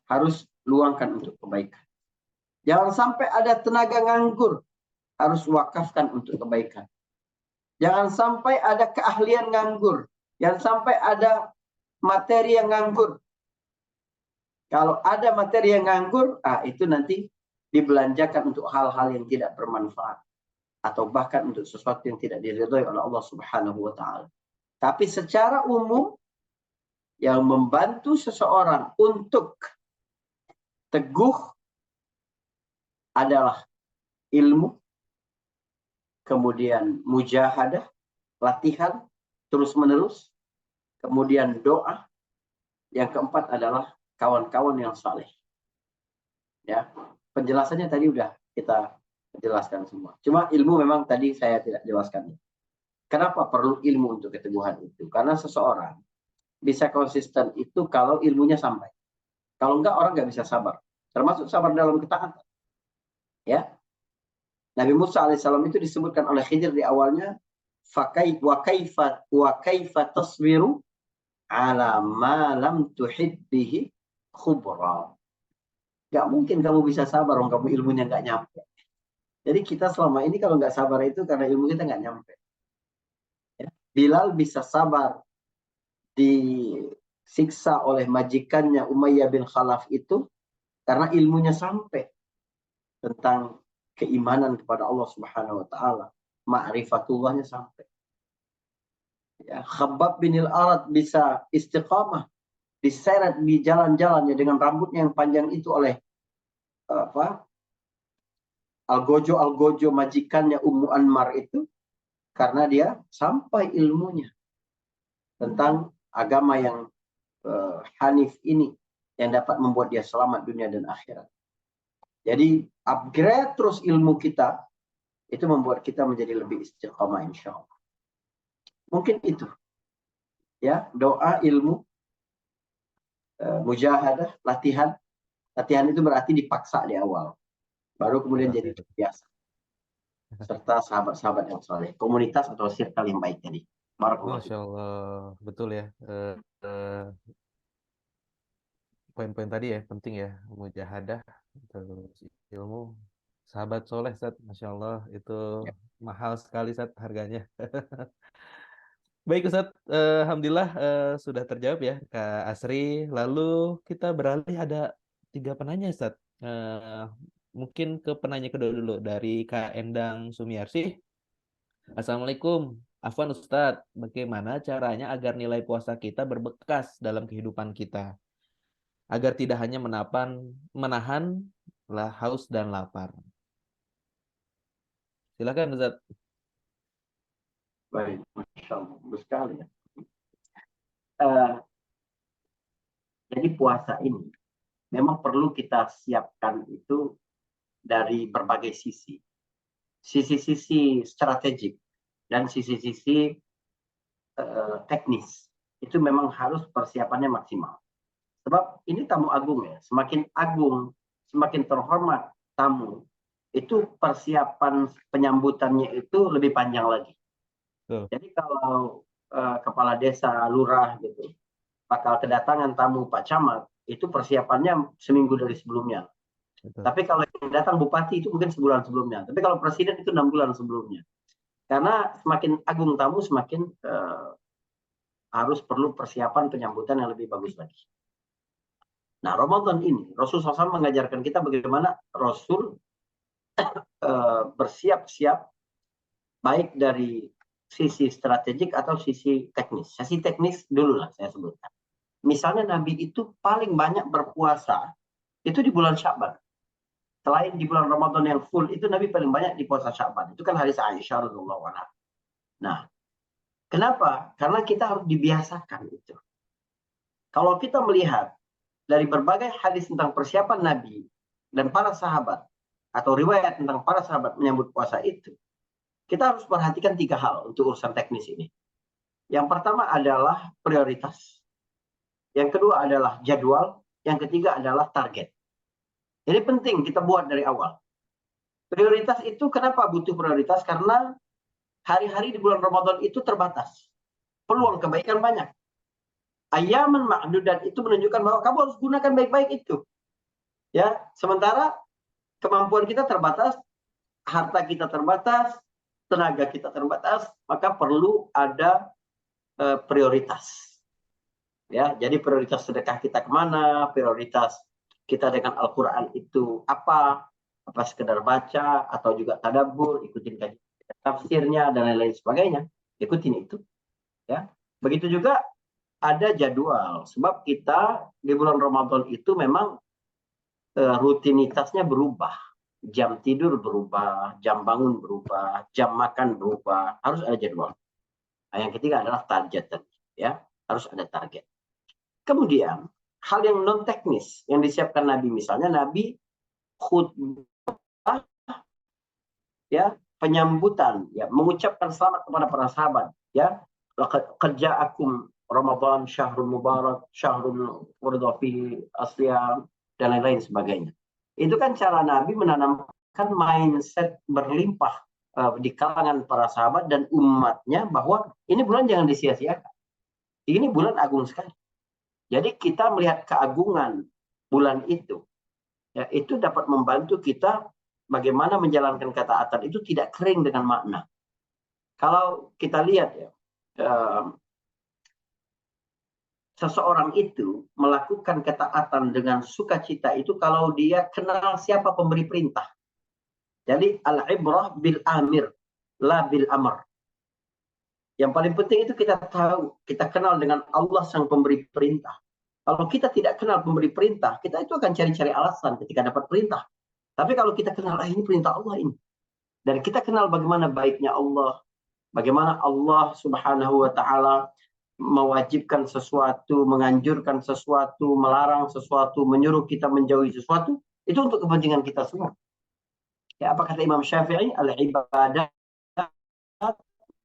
Harus luangkan untuk kebaikan. Jangan sampai ada tenaga nganggur. Harus wakafkan untuk kebaikan. Jangan sampai ada keahlian nganggur. Jangan sampai ada materi yang nganggur. Kalau ada materi yang nganggur, itu nanti dibelanjakan untuk hal-hal yang tidak bermanfaat. Atau bahkan untuk sesuatu yang tidak diridhai oleh Allah Subhanahu wa Ta'ala. Tapi secara umum, yang membantu seseorang untuk teguh adalah ilmu, kemudian mujahadah, latihan, terus-menerus, kemudian doa, yang keempat adalah kawan-kawan yang saleh. Ya, penjelasannya tadi udah kita jelaskan semua. Cuma ilmu memang tadi saya tidak jelaskan. Kenapa perlu ilmu untuk keteguhan itu? Karena seseorang bisa konsisten itu kalau ilmunya sampai. Kalau enggak, orang nggak bisa sabar. Termasuk sabar dalam ketaatan. Ya, Nabi Musa alaihissalam itu disebutkan oleh Khidir di awalnya, wa kaifa tasbiru ala ma lam tuhid bihi khubra. Gak mungkin kamu bisa sabar kalau kamu ilmunya nggak nyampe. Jadi kita selama ini kalau nggak sabar itu karena ilmu kita nggak nyampe. Ya. Bilal bisa sabar disiksa oleh majikannya Umayyah bin Khalaf itu karena ilmunya sampai tentang keimanan kepada Allah Subhanahu wa Ta'ala. Ma'rifatullahnya sampai. Ya, Khabbab bin al-Arad bisa istiqamah, diseret di jalan-jalannya dengan rambutnya yang panjang itu oleh Al-Gojo majikannya Ummu Anmar itu karena dia sampai ilmunya tentang agama yang hanif ini yang dapat membuat dia selamat dunia dan akhirat. Jadi upgrade terus ilmu kita itu membuat kita menjadi lebih istiqamah insyaallah. Mungkin itu. Ya, doa, ilmu, mujahadah, latihan. Latihan itu berarti dipaksa di awal. Baru kemudian jadi terbiasa. Serta sahabat-sahabat yang soleh. Komunitas atau circle yang baik tadi. Masya Allah. Betul ya. poin-poin tadi ya penting ya, mujahadah, terus ilmu, sahabat soleh Ustaz, Masya Allah itu mahal sekali Ustaz harganya. Baik Ustaz, Alhamdulillah sudah terjawab ya Kak Asri. Lalu kita beralih ada 3 penanya Ustaz. Mungkin ke penanya kedua dulu dari Kak Endang Sumiarsi. Assalamualaikum. Afwan Ustadz, bagaimana caranya agar nilai puasa kita berbekas dalam kehidupan kita? Agar tidak hanya menahan haus dan lapar. Silakan Ustadz. Baik, Masya Allah, bagus sekali ya. Eh, jadi puasa ini memang perlu kita siapkan itu dari berbagai sisi. Sisi-sisi strategik dan sisi-sisi teknis. Itu memang harus persiapannya maksimal. Sebab ini tamu agung ya, semakin agung, semakin terhormat tamu, itu persiapan penyambutannya itu lebih panjang lagi. Jadi kalau kepala desa, lurah gitu, bakal kedatangan tamu Pak Camat, itu persiapannya seminggu dari sebelumnya. Betul. Tapi kalau yang datang bupati itu mungkin sebulan sebelumnya. Tapi kalau presiden itu 6 bulan sebelumnya. Karena semakin agung tamu, semakin harus perlu persiapan penyambutan yang lebih bagus lagi. Nah, Ramadan ini, Rasul SAW mengajarkan kita bagaimana Rasul bersiap-siap baik dari sisi strategik atau sisi teknis. Sisi teknis dulu lah saya sebutkan. Misalnya Nabi itu paling banyak berpuasa itu di bulan Sya'ban. Selain di bulan Ramadan yang full, itu Nabi paling banyak di puasa Sya'ban. Itu kan hadis Aisyah radhiyallahu anha. Nah, kenapa? Karena kita harus dibiasakan itu. Kalau kita melihat dari berbagai hadis tentang persiapan Nabi dan para sahabat, atau riwayat tentang para sahabat menyambut puasa itu, kita harus perhatikan 3 hal untuk urusan teknis ini. Yang pertama adalah prioritas. Yang kedua adalah jadwal. Yang ketiga adalah target. Ini penting kita buat dari awal. Prioritas itu kenapa butuh prioritas? Karena hari-hari di bulan Ramadan itu terbatas. Peluang kebaikan banyak. Ayaman ma'dudat itu menunjukkan bahwa kamu harus gunakan baik-baik itu. Ya, sementara kemampuan kita terbatas, harta kita terbatas, tenaga kita terbatas, maka perlu ada prioritas. Ya, jadi prioritas sedekah kita kemana, prioritas kita dengan Al-Quran itu apa sekedar baca atau juga tadabbur, ikutin kajian tafsirnya dan lain-lain sebagainya, ikutin itu. Ya, begitu juga ada jadwal, sebab kita di bulan Ramadan itu memang rutinitasnya berubah. Jam tidur berubah, jam bangun berubah, jam makan berubah, harus ada jadwal. Nah, yang ketiga adalah target, ya, harus ada target. Kemudian hal yang non teknis yang disiapkan Nabi, misalnya Nabi khutbah, ya, penyambutan, ya, mengucapkan selamat kepada para sahabat, ya, qad ja'akum Ramadan syahrul mubarak, syahrul furida fi asyam dan lain-lain sebagainya. Itu kan cara Nabi menanamkan mindset berlimpah di kalangan para sahabat dan umatnya bahwa ini bulan jangan disia-siakan. Ini bulan agung sekali. Jadi kita melihat keagungan bulan itu, ya, itu dapat membantu kita bagaimana menjalankan ketaatan itu tidak kering dengan makna. Kalau kita lihat ya, seseorang itu melakukan ketaatan dengan sukacita itu kalau dia kenal siapa pemberi perintah. Jadi al-ibrah bil amir, la bil amr. Yang paling penting itu kita tahu, kita kenal dengan Allah sang pemberi perintah. Kalau kita tidak kenal pemberi perintah, kita itu akan cari-cari alasan ketika dapat perintah. Tapi kalau kita kenal, ini perintah Allah ini. Dan kita kenal bagaimana baiknya Allah, bagaimana Allah subhanahu wa ta'ala mewajibkan sesuatu, menganjurkan sesuatu, melarang sesuatu, menyuruh kita menjauhi sesuatu, itu untuk kepentingan kita semua. Ya, apa kata Imam Syafi'i? Al-ibadah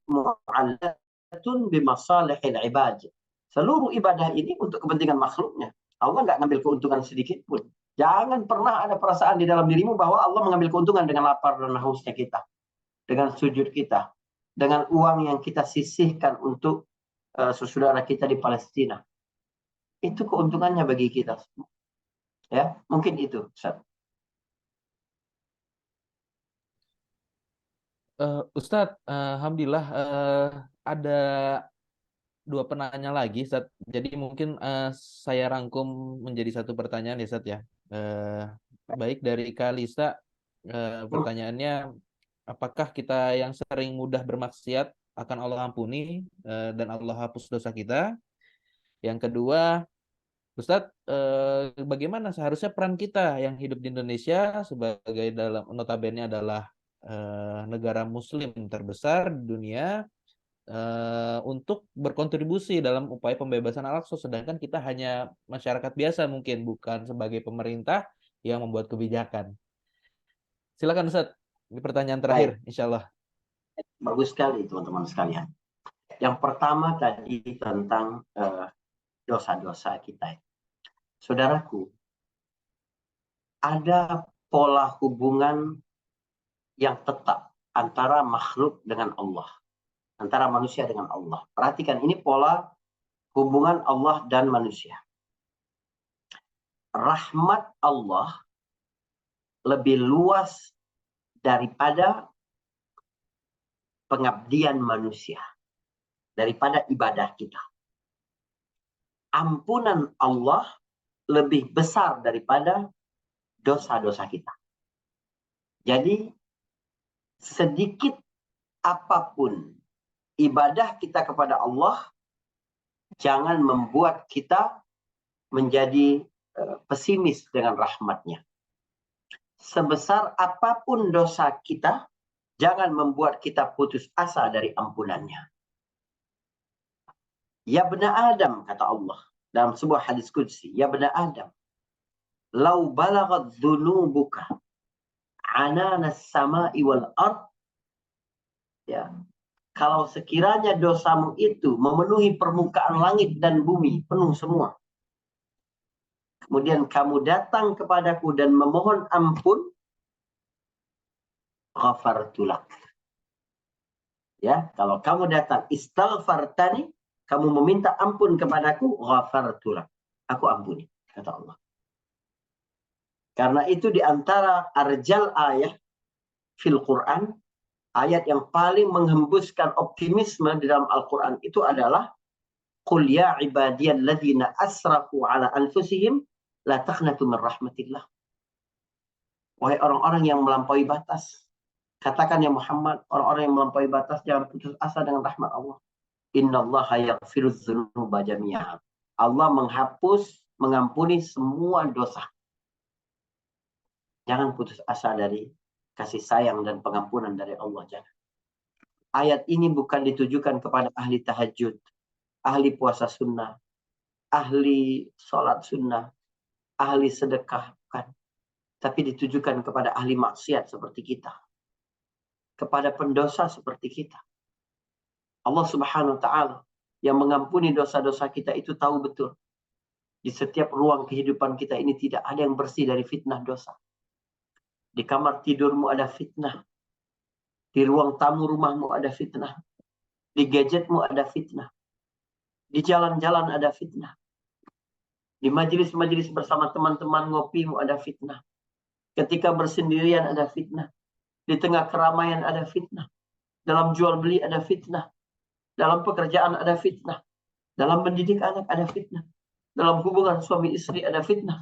mu'allatun bimasalihil ibad. Seluruh ibadah ini untuk kepentingan makhluknya. Allah nggak ngambil keuntungan sedikit pun. Jangan pernah ada perasaan di dalam dirimu bahwa Allah mengambil keuntungan dengan lapar dan hausnya kita, dengan sujud kita, dengan uang yang kita sisihkan untuk saudara kita di Palestina. Itu keuntungannya bagi kita semua. Ya, mungkin itu, Ustaz. Ustadz, alhamdulillah ada dua penanya lagi, Ustadz. Jadi mungkin saya rangkum menjadi satu pertanyaan ya, Ustadz ya. Eh, Baik dari Kalista, pertanyaannya, apakah kita yang sering mudah bermaksiat akan Allah ampuni dan Allah hapus dosa kita? Yang kedua, Ustadz, bagaimana seharusnya peran kita yang hidup di Indonesia sebagai dalam notabene adalah negara Muslim terbesar di dunia untuk berkontribusi dalam upaya pembebasan Al-Aqsa, sedangkan kita hanya masyarakat biasa mungkin, bukan sebagai pemerintah yang membuat kebijakan. Silakan Ustadz, ini pertanyaan terakhir, insya Allah. Bagus sekali teman-teman sekalian. Yang pertama tadi tentang dosa-dosa kita. Saudaraku, ada pola hubungan yang tetap antara makhluk dengan Allah, antara manusia dengan Allah. Perhatikan, ini pola hubungan Allah dan manusia. Rahmat Allah lebih luas daripada pengabdian manusia, daripada ibadah kita. Ampunan Allah lebih besar daripada dosa-dosa kita. Jadi sedikit apapun ibadah kita kepada Allah, jangan membuat kita menjadi pesimis dengan rahmatnya. Sebesar apapun dosa kita, jangan membuat kita putus asa dari ampunannya. Ya bena Adam, kata Allah dalam sebuah hadis qudsi, ya bena Adam, lau balagat dhunubuka ananas sama'i wal ard, ya, kalau sekiranya dosamu itu memenuhi permukaan langit dan bumi, penuh semua, kemudian kamu datang kepadaku dan memohon ampun, ghafartulak. Ya, kalau kamu datang istaghfartani, kamu meminta ampun kepadaku, ghafartulak, aku ampuni, kata Allah. Karena itu di antara arjal ayat fil Quran, ayat yang paling menghembuskan optimisme di dalam Al-Quran itu adalah qul ya ibadiyalladzina asrafu ala anfusihim la taqnatu min rahmatillah. Wahai orang-orang yang melampaui batas, katakan ya Muhammad, orang-orang yang melampaui batas jangan putus asa dengan rahmat Allah. Innallaha yaghfirudz dzunuba jami'a. Allah menghapus, mengampuni semua dosa. Jangan putus asa dari kasih sayang dan pengampunan dari Allah. Jangan. Ayat ini bukan ditujukan kepada ahli tahajud, ahli puasa sunnah, ahli sholat sunnah, ahli sedekah, bukan. Tapi ditujukan kepada ahli maksiat seperti kita, kepada pendosa seperti kita. Allah Subhanahu wa Ta'ala yang mengampuni dosa-dosa kita itu tahu betul di setiap ruang kehidupan kita ini tidak ada yang bersih dari fitnah dosa. Di kamar tidurmu ada fitnah, di ruang tamu rumahmu ada fitnah, di gadgetmu ada fitnah, di jalan-jalan ada fitnah, di majelis-majelis bersama teman-teman ngopimu ada fitnah, ketika bersendirian ada fitnah, di tengah keramaian ada fitnah, dalam jual beli ada fitnah, dalam pekerjaan ada fitnah, dalam mendidik anak ada fitnah, dalam hubungan suami istri ada fitnah.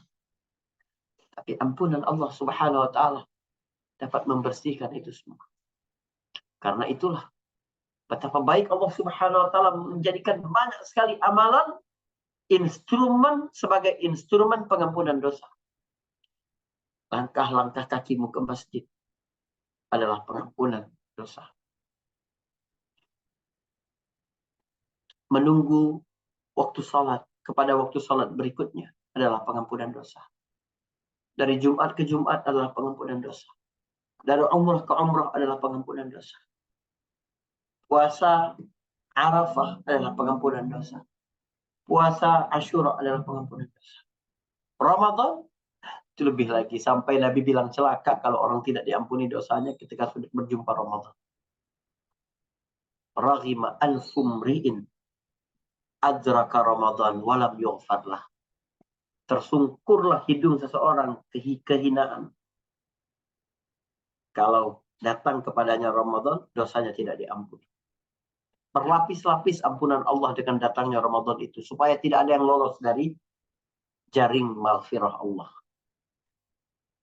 Tapi ampunan Allah Subhanahu wa Ta'ala dapat membersihkan itu semua. Karena itulah betapa baik Allah Subhanahu wa Ta'ala menjadikan banyak sekali amalan instrumen sebagai instrumen pengampunan dosa. Langkah-langkah kakimu ke masjid adalah pengampunan dosa. Menunggu waktu salat kepada waktu salat berikutnya adalah pengampunan dosa. Dari Jumat ke Jumat adalah pengampunan dosa. Dari umrah ke umrah adalah pengampunan dosa. Puasa Arafah adalah pengampunan dosa. Puasa Asyura adalah pengampunan dosa. Ramadan itu lebih lagi, sampai Nabi bilang celaka kalau orang tidak diampuni dosanya ketika sudah berjumpa Ramadan. Raghima anfum ri'in adraka Ramadan walam yughfarlah. tersungkurlah hidung seseorang kehinaan. Kalau datang kepadanya Ramadan, dosanya tidak diampuni. Berlapis-lapis ampunan Allah dengan datangnya Ramadan itu, supaya tidak ada yang lolos dari jaring maghfirah Allah.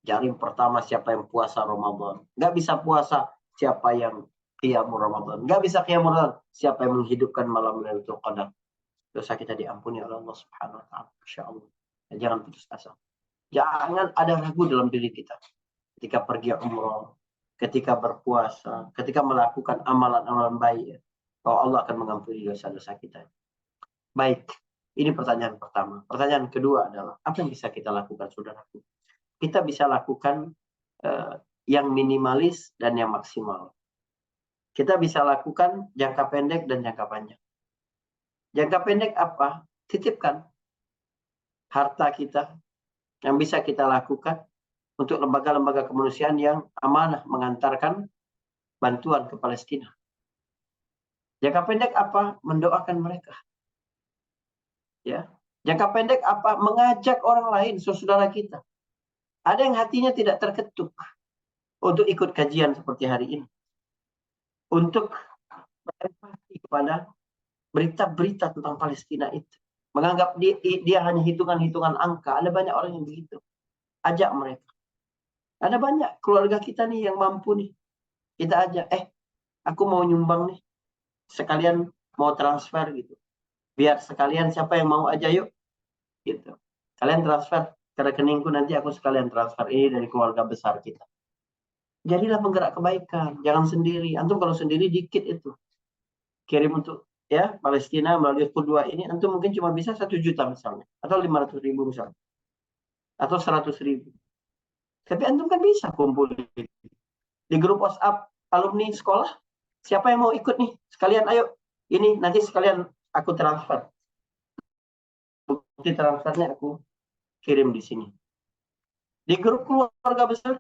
Jaring pertama siapa yang puasa Ramadan. Nggak bisa puasa siapa yang qiyamul Ramadan. Nggak bisa qiyamul Ramadan siapa yang menghidupkan malam Lailatul Qadar. Dosa kita diampuni oleh Allah Subhanahu wa taala. Masya Allah. Dan jangan putus asa. Jangan ada ragu dalam diri kita. Ketika pergi umrah, ketika berpuasa, ketika melakukan amalan-amalan baik, bahwa Allah akan mengampuni dosa-dosa kita. Baik, ini pertanyaan pertama. Pertanyaan kedua adalah, apa yang bisa kita lakukan, saudaraku? Kita bisa lakukan yang minimalis dan yang maksimal. Kita bisa lakukan jangka pendek dan jangka panjang. Jangka pendek apa? Titipkan harta kita yang bisa kita lakukan untuk lembaga-lembaga kemanusiaan yang amanah mengantarkan bantuan ke Palestina. Jangka pendek apa? Mendoakan mereka. Ya. Jangka pendek apa? Mengajak orang lain, saudara kita. Ada yang hatinya tidak terketuk untuk ikut kajian seperti hari ini. Untuk berempati kepada berita-berita tentang Palestina itu. Menganggap dia hanya hitungan-hitungan angka. Ada banyak orang yang begitu. Ajak mereka. Ada banyak keluarga kita nih yang mampu nih. Kita ajak, aku mau nyumbang nih. Sekalian mau transfer gitu. Biar sekalian siapa yang mau aja yuk. Gitu. Kalian transfer ke rekeningku, nanti aku sekalian transfer ini dari keluarga besar kita. Jadilah penggerak kebaikan. Jangan sendiri. Antum kalau sendiri dikit itu. Kirim untuk ya Palestina melalui Qudwa ini, antum mungkin cuma bisa 1 juta misalnya. Atau 500.000 misalnya. Atau 100.000. Tapi antum kan bisa kumpul di grup WhatsApp alumni sekolah. Siapa yang mau ikut nih? Sekalian ayo. Ini nanti sekalian aku transfer. Bukti transfernya aku kirim di sini. Di grup keluarga besar.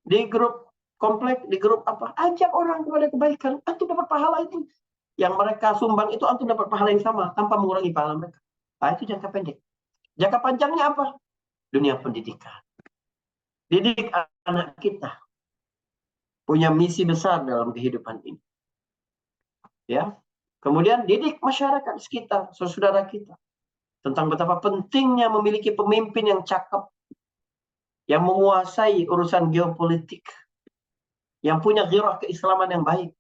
Di grup komplek, di grup apa? Ajak orang kepada kebaikan. Antum dapat pahala itu. Yang mereka sumbang itu antum dapat pahala yang sama tanpa mengurangi pahala mereka. Nah, itu jangka pendek. Jangka panjangnya apa? Dunia pendidikan. Didik anak kita punya misi besar dalam kehidupan ini. Ya. Kemudian didik masyarakat sekitar, saudara kita, tentang betapa pentingnya memiliki pemimpin yang cakep, yang menguasai urusan geopolitik, yang punya ghirah keislaman yang baik.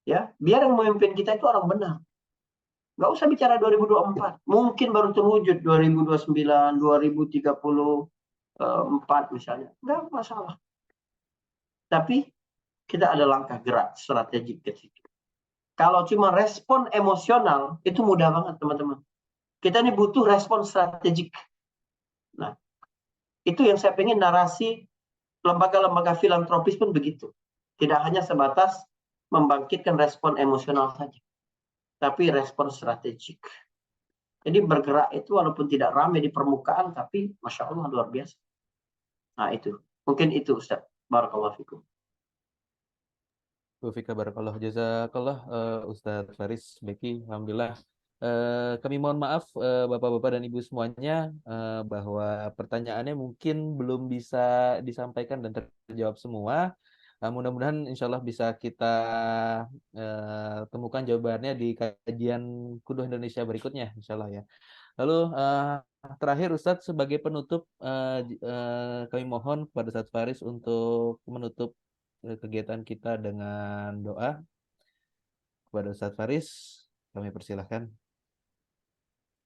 Ya, biar yang memimpin kita itu orang benar. Nggak usah bicara 2024, mungkin baru terwujud 2029, 2034 misalnya. Nggak masalah. Tapi kita ada langkah gerak strategik ke situ. Kalau cuma respon emosional, itu mudah banget teman-teman. Kita ini butuh respon strategik. Nah, itu yang saya pengen narasi lembaga-lembaga filantropis pun begitu. Tidak hanya sebatas membangkitkan respon emosional saja, tapi respon strategik. Jadi bergerak itu walaupun tidak ramai di permukaan, tapi Masya Allah luar biasa. Nah itu, mungkin itu Ustaz. Barakallahu fikum. Fika barakallah jazakallah Ustadz Faris Beki. Alhamdulillah. Kami mohon maaf Bapak-bapak dan Ibu semuanya bahwa pertanyaannya mungkin belum bisa disampaikan dan terjawab semua. Mudah-mudahan insya Allah bisa kita temukan jawabannya di kajian Qudwa Indonesia berikutnya insya Allah ya. Lalu terakhir Ustadz sebagai penutup kami mohon kepada Ustadz Faris untuk menutup kegiatan kita dengan doa. Kepada Ustadz Faris kami persilahkan.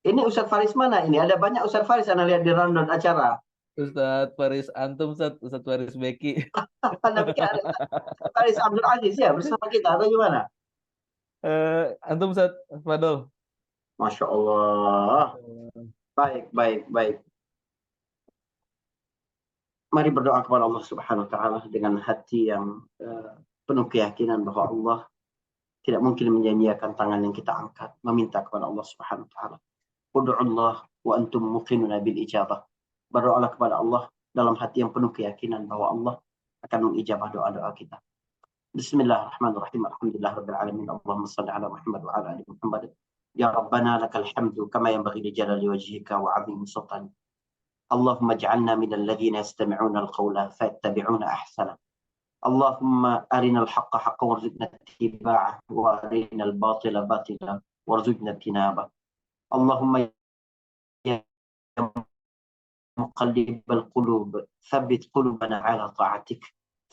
Ini Ustadz Faris mana ini? Ada banyak Ustadz Faris Anda lihat di rundown acara. Ustadz Faris antum Ustadz Faris Beki. Anda pikir ada Ustadz Faris Abdul Aziz ya bersama kita atau gimana? Antum Ustadz Fadol. Masya Allah. Baik. Mari berdoa kepada Allah Subhanahu wa taala dengan hati yang penuh keyakinan bahwa Allah tidak mungkin menyanyiakan tangan yang kita angkat, meminta kepada Allah Subhanahu wa taala. Ud'ullah wa antum muqinuna bil ijabah. Berdoalah kepada Allah dalam hati yang penuh keyakinan bahwa Allah akan mengijabah doa-doa kita. Bismillahirrahmanirrahim. Alhamdulillahirabbil alamin. Allahumma shalli ala Muhammad wa ala ali Muhammad. يا ربنا لك الحمد كما ينبغي لجلال وجهك وعظيم سلطانك. اللهم اجعلنا من الذين يستمعون القول فيتبعون أحسنه. اللهم أرنا الحق حقا وارزقنا اتباعه، وأرنا الباطل باطلا وارزقنا اجتنابه. اللهم يا مقلب القلوب ثبت قلوبنا على طاعتك،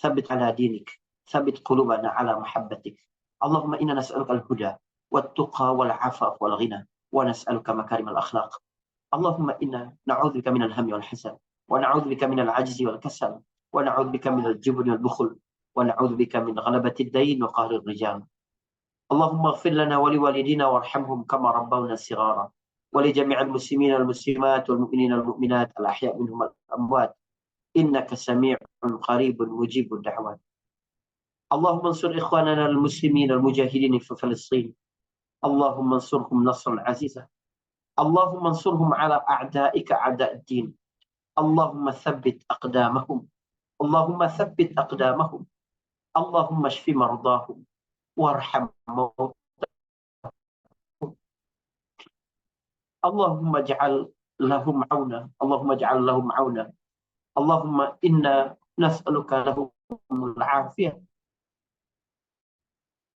ثبت على دينك، ثبت قلوبنا على محبتك. اللهم إنا نسألك الهدى والتقى والعفاف والغنى، ونسألك مكارم الأخلاق. اللهم إنا نعوذ بك من الهم والحزن، ونعوذ بك من العجز والكسل، ونعوذ بك من الجبن والبخل، ونعوذ بك من غلبة الدين وقهر الرجال. اللهم اغفر لنا ولوالدينا وارحمهم كما ربونا صغارا، ولجميع المسلمين والمسلمات والمؤمنين والمؤمنات الأحياء منهم الأموات، إنك سميع قريب مجيب الدعوات. اللهم انصر إخواننا المسلمين المجاهدين في فلسطين، اللهم انصرهم نصرا عزيزا. اللهم انصرهم على أعدائك أعداء الدين. اللهم ثبت أقدامهم، اللهم ثبت أقدامهم. اللهم اشف مرضاهم وارحم موتاهم. اللهم اجعل لهم عونا، اللهم اجعل لهم عونا. اللهم إنا نسألك لهم العافية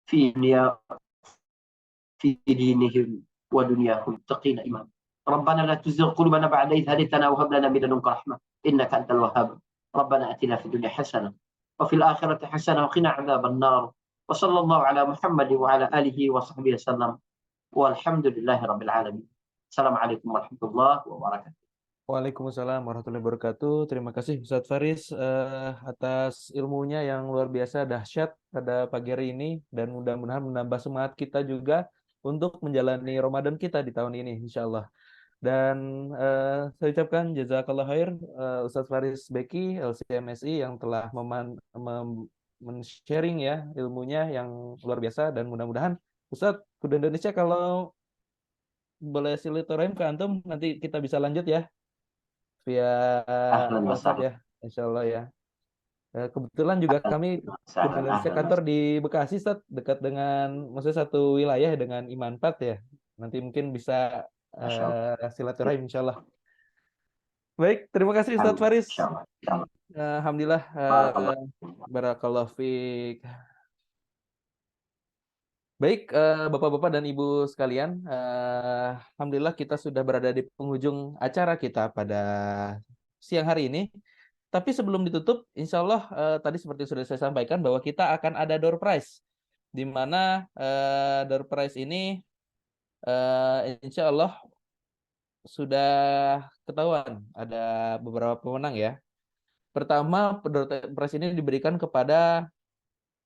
في دنيا في دينهم ودنياهم تقين إمام. ربنا لا تزغ قلوبنا بعد إذ هديتنا وهب لنا من لدنك رحمة إنك أنت الوهاب. ربنا آتنا في الدنيا حسنة وفي الآخرة حسنة وقنا عذاب النار. وصلى الله على محمد وعلى آله وصحبه وسلم، والحمد لله رب العالمين. السلام عليكم ورحمة الله وبركاته. Waalaikumsalam warahmatullahi wabarakatuh. Terima kasih Ustadz Faris atas ilmunya yang luar biasa dahsyat pada pagi hari ini, dan mudah-mudahan menambah semangat kita juga untuk menjalani Ramadan kita di tahun ini insya Allah. Dan saya ucapkan jazakallah khair Ustadz Faris Beki LCMSI yang telah men-sharing ya ilmunya yang luar biasa, dan mudah-mudahan Ustadz Kuda Indonesia kalau boleh silaturahim ke antum, nanti kita bisa lanjut ya via Ahlan wa WhatsApp ya, sahlan. insya Allah ya. Kebetulan juga kami Kuda Indonesia kantor di Bekasi, Ustaz, dekat dengan, maksudnya satu wilayah dengan Iman 4 ya. Nanti mungkin bisa silaturahim insya Allah. Baik, terima kasih Ustadz Faris. Alhamdulillah, barakallahu fiik. Baik, Bapak-Bapak dan Ibu sekalian, alhamdulillah kita sudah berada di penghujung acara kita pada siang hari ini. Tapi sebelum ditutup, insya Allah tadi seperti sudah saya sampaikan bahwa kita akan ada door prize, di mana door prize ini insya Allah sudah ketahuan ada beberapa pemenang ya. Pertama, door prize ini diberikan kepada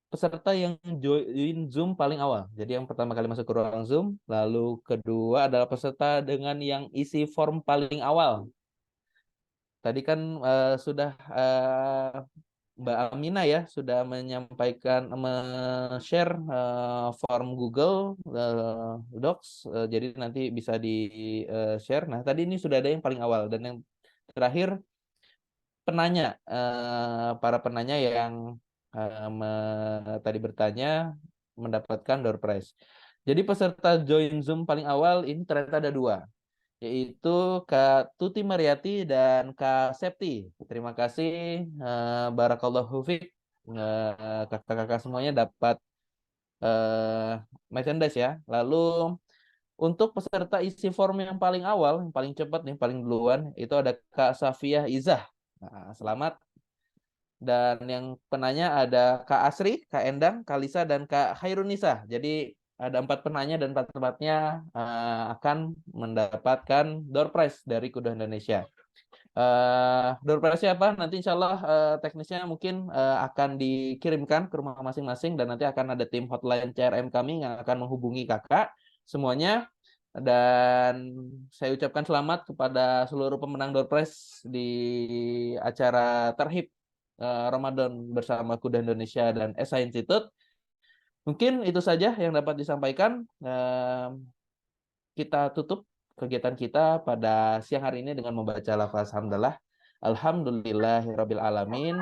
peserta yang join Zoom paling awal. Jadi yang pertama kali masuk ke ruang Zoom, lalu kedua adalah peserta dengan yang isi form paling awal. Tadi kan sudah Mbak Amina ya sudah menyampaikan, share form Google Docs, jadi nanti bisa di share. Nah tadi ini sudah ada yang paling awal, dan yang terakhir penanya, para penanya yang tadi bertanya mendapatkan door prize. Jadi peserta join Zoom paling awal ini ternyata ada dua, yaitu Kak Tuti Mariati dan Kak Septi. Terima kasih, barakallahu fiik. Kakak-kakak semuanya dapat merchandise ya. Lalu untuk peserta isi form yang paling awal, yang paling cepat nih, paling duluan, itu ada Kak Safiah Izah. Nah, selamat. Dan yang penanya ada Kak Asri, Kak Endang, Kak Lisa, dan Kak Hairunisa. Jadi ada 4 penanya, dan 4-empatnya akan mendapatkan door prize dari Kuda Indonesia. Door prize-nya apa? Nanti insya Allah teknisnya mungkin akan dikirimkan ke rumah masing-masing, dan nanti akan ada tim hotline CRM kami yang akan menghubungi kakak semuanya. Dan saya ucapkan selamat kepada seluruh pemenang door prize di acara Terhib Ramadan bersama Kuda Indonesia dan Esa Institute. Mungkin itu saja yang dapat disampaikan. Kita tutup kegiatan kita pada siang hari ini dengan membaca lafaz hamdalah. Alhamdulillahirabbil alamin.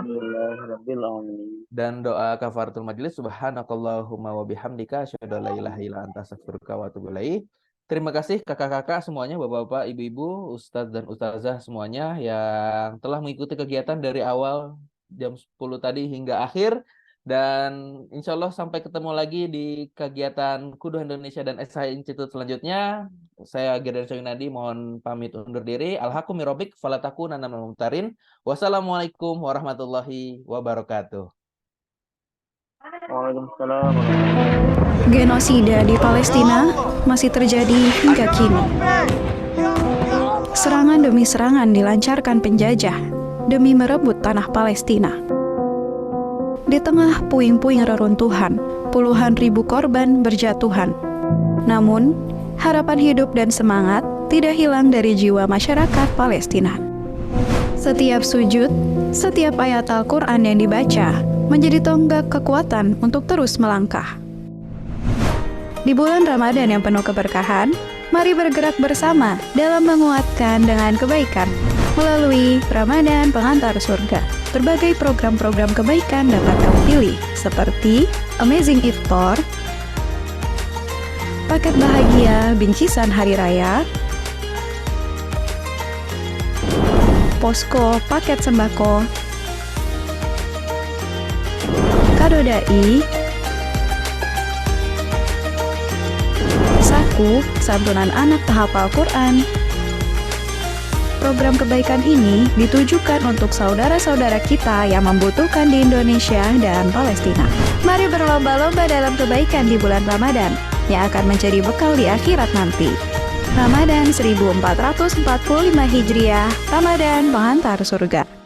Dan doa kafaratul majelis, subhanakallahumma wa bihamdika asyhadu an la ilaha illa anta astaghfiruka wa atubu ilaik. Terima kasih kakak-kakak semuanya, bapak-bapak, ibu-ibu, ustadz dan ustazah semuanya yang telah mengikuti kegiatan dari awal jam 10 tadi hingga akhir. Dan insya Allah sampai ketemu lagi di kegiatan Kudu Indonesia dan SH Institute selanjutnya. Saya Gideon Soyunadi mohon pamit undur diri. Alhaqqu mirobik falatakunanna minal mumtarin. Wassalamualaikum warahmatullahi wabarakatuh. Waalaikumsalam warahmatullahi wabarakatuh. Genosida di Palestina masih terjadi hingga kini. Serangan demi serangan dilancarkan penjajah demi merebut tanah Palestina. Di tengah puing-puing reruntuhan, puluhan ribu korban berjatuhan. Namun, harapan hidup dan semangat tidak hilang dari jiwa masyarakat Palestina. Setiap sujud, setiap ayat Al-Quran yang dibaca menjadi tonggak kekuatan untuk terus melangkah. Di bulan Ramadan yang penuh keberkahan, mari bergerak bersama dalam menguatkan dengan kebaikan. Melalui Ramadan Pengantar Surga, berbagai program-program kebaikan dapat kamu pilih, seperti Amazing Iftar, paket bahagia bingkisan hari raya, posko paket sembako, kado dai, saku santunan anak penghafal Quran. Program kebaikan ini ditujukan untuk saudara-saudara kita yang membutuhkan di Indonesia dan Palestina. Mari berlomba-lomba dalam kebaikan di bulan Ramadan yang akan menjadi bekal di akhirat nanti. Ramadan 1445 Hijriah, Ramadan Pengantar Surga.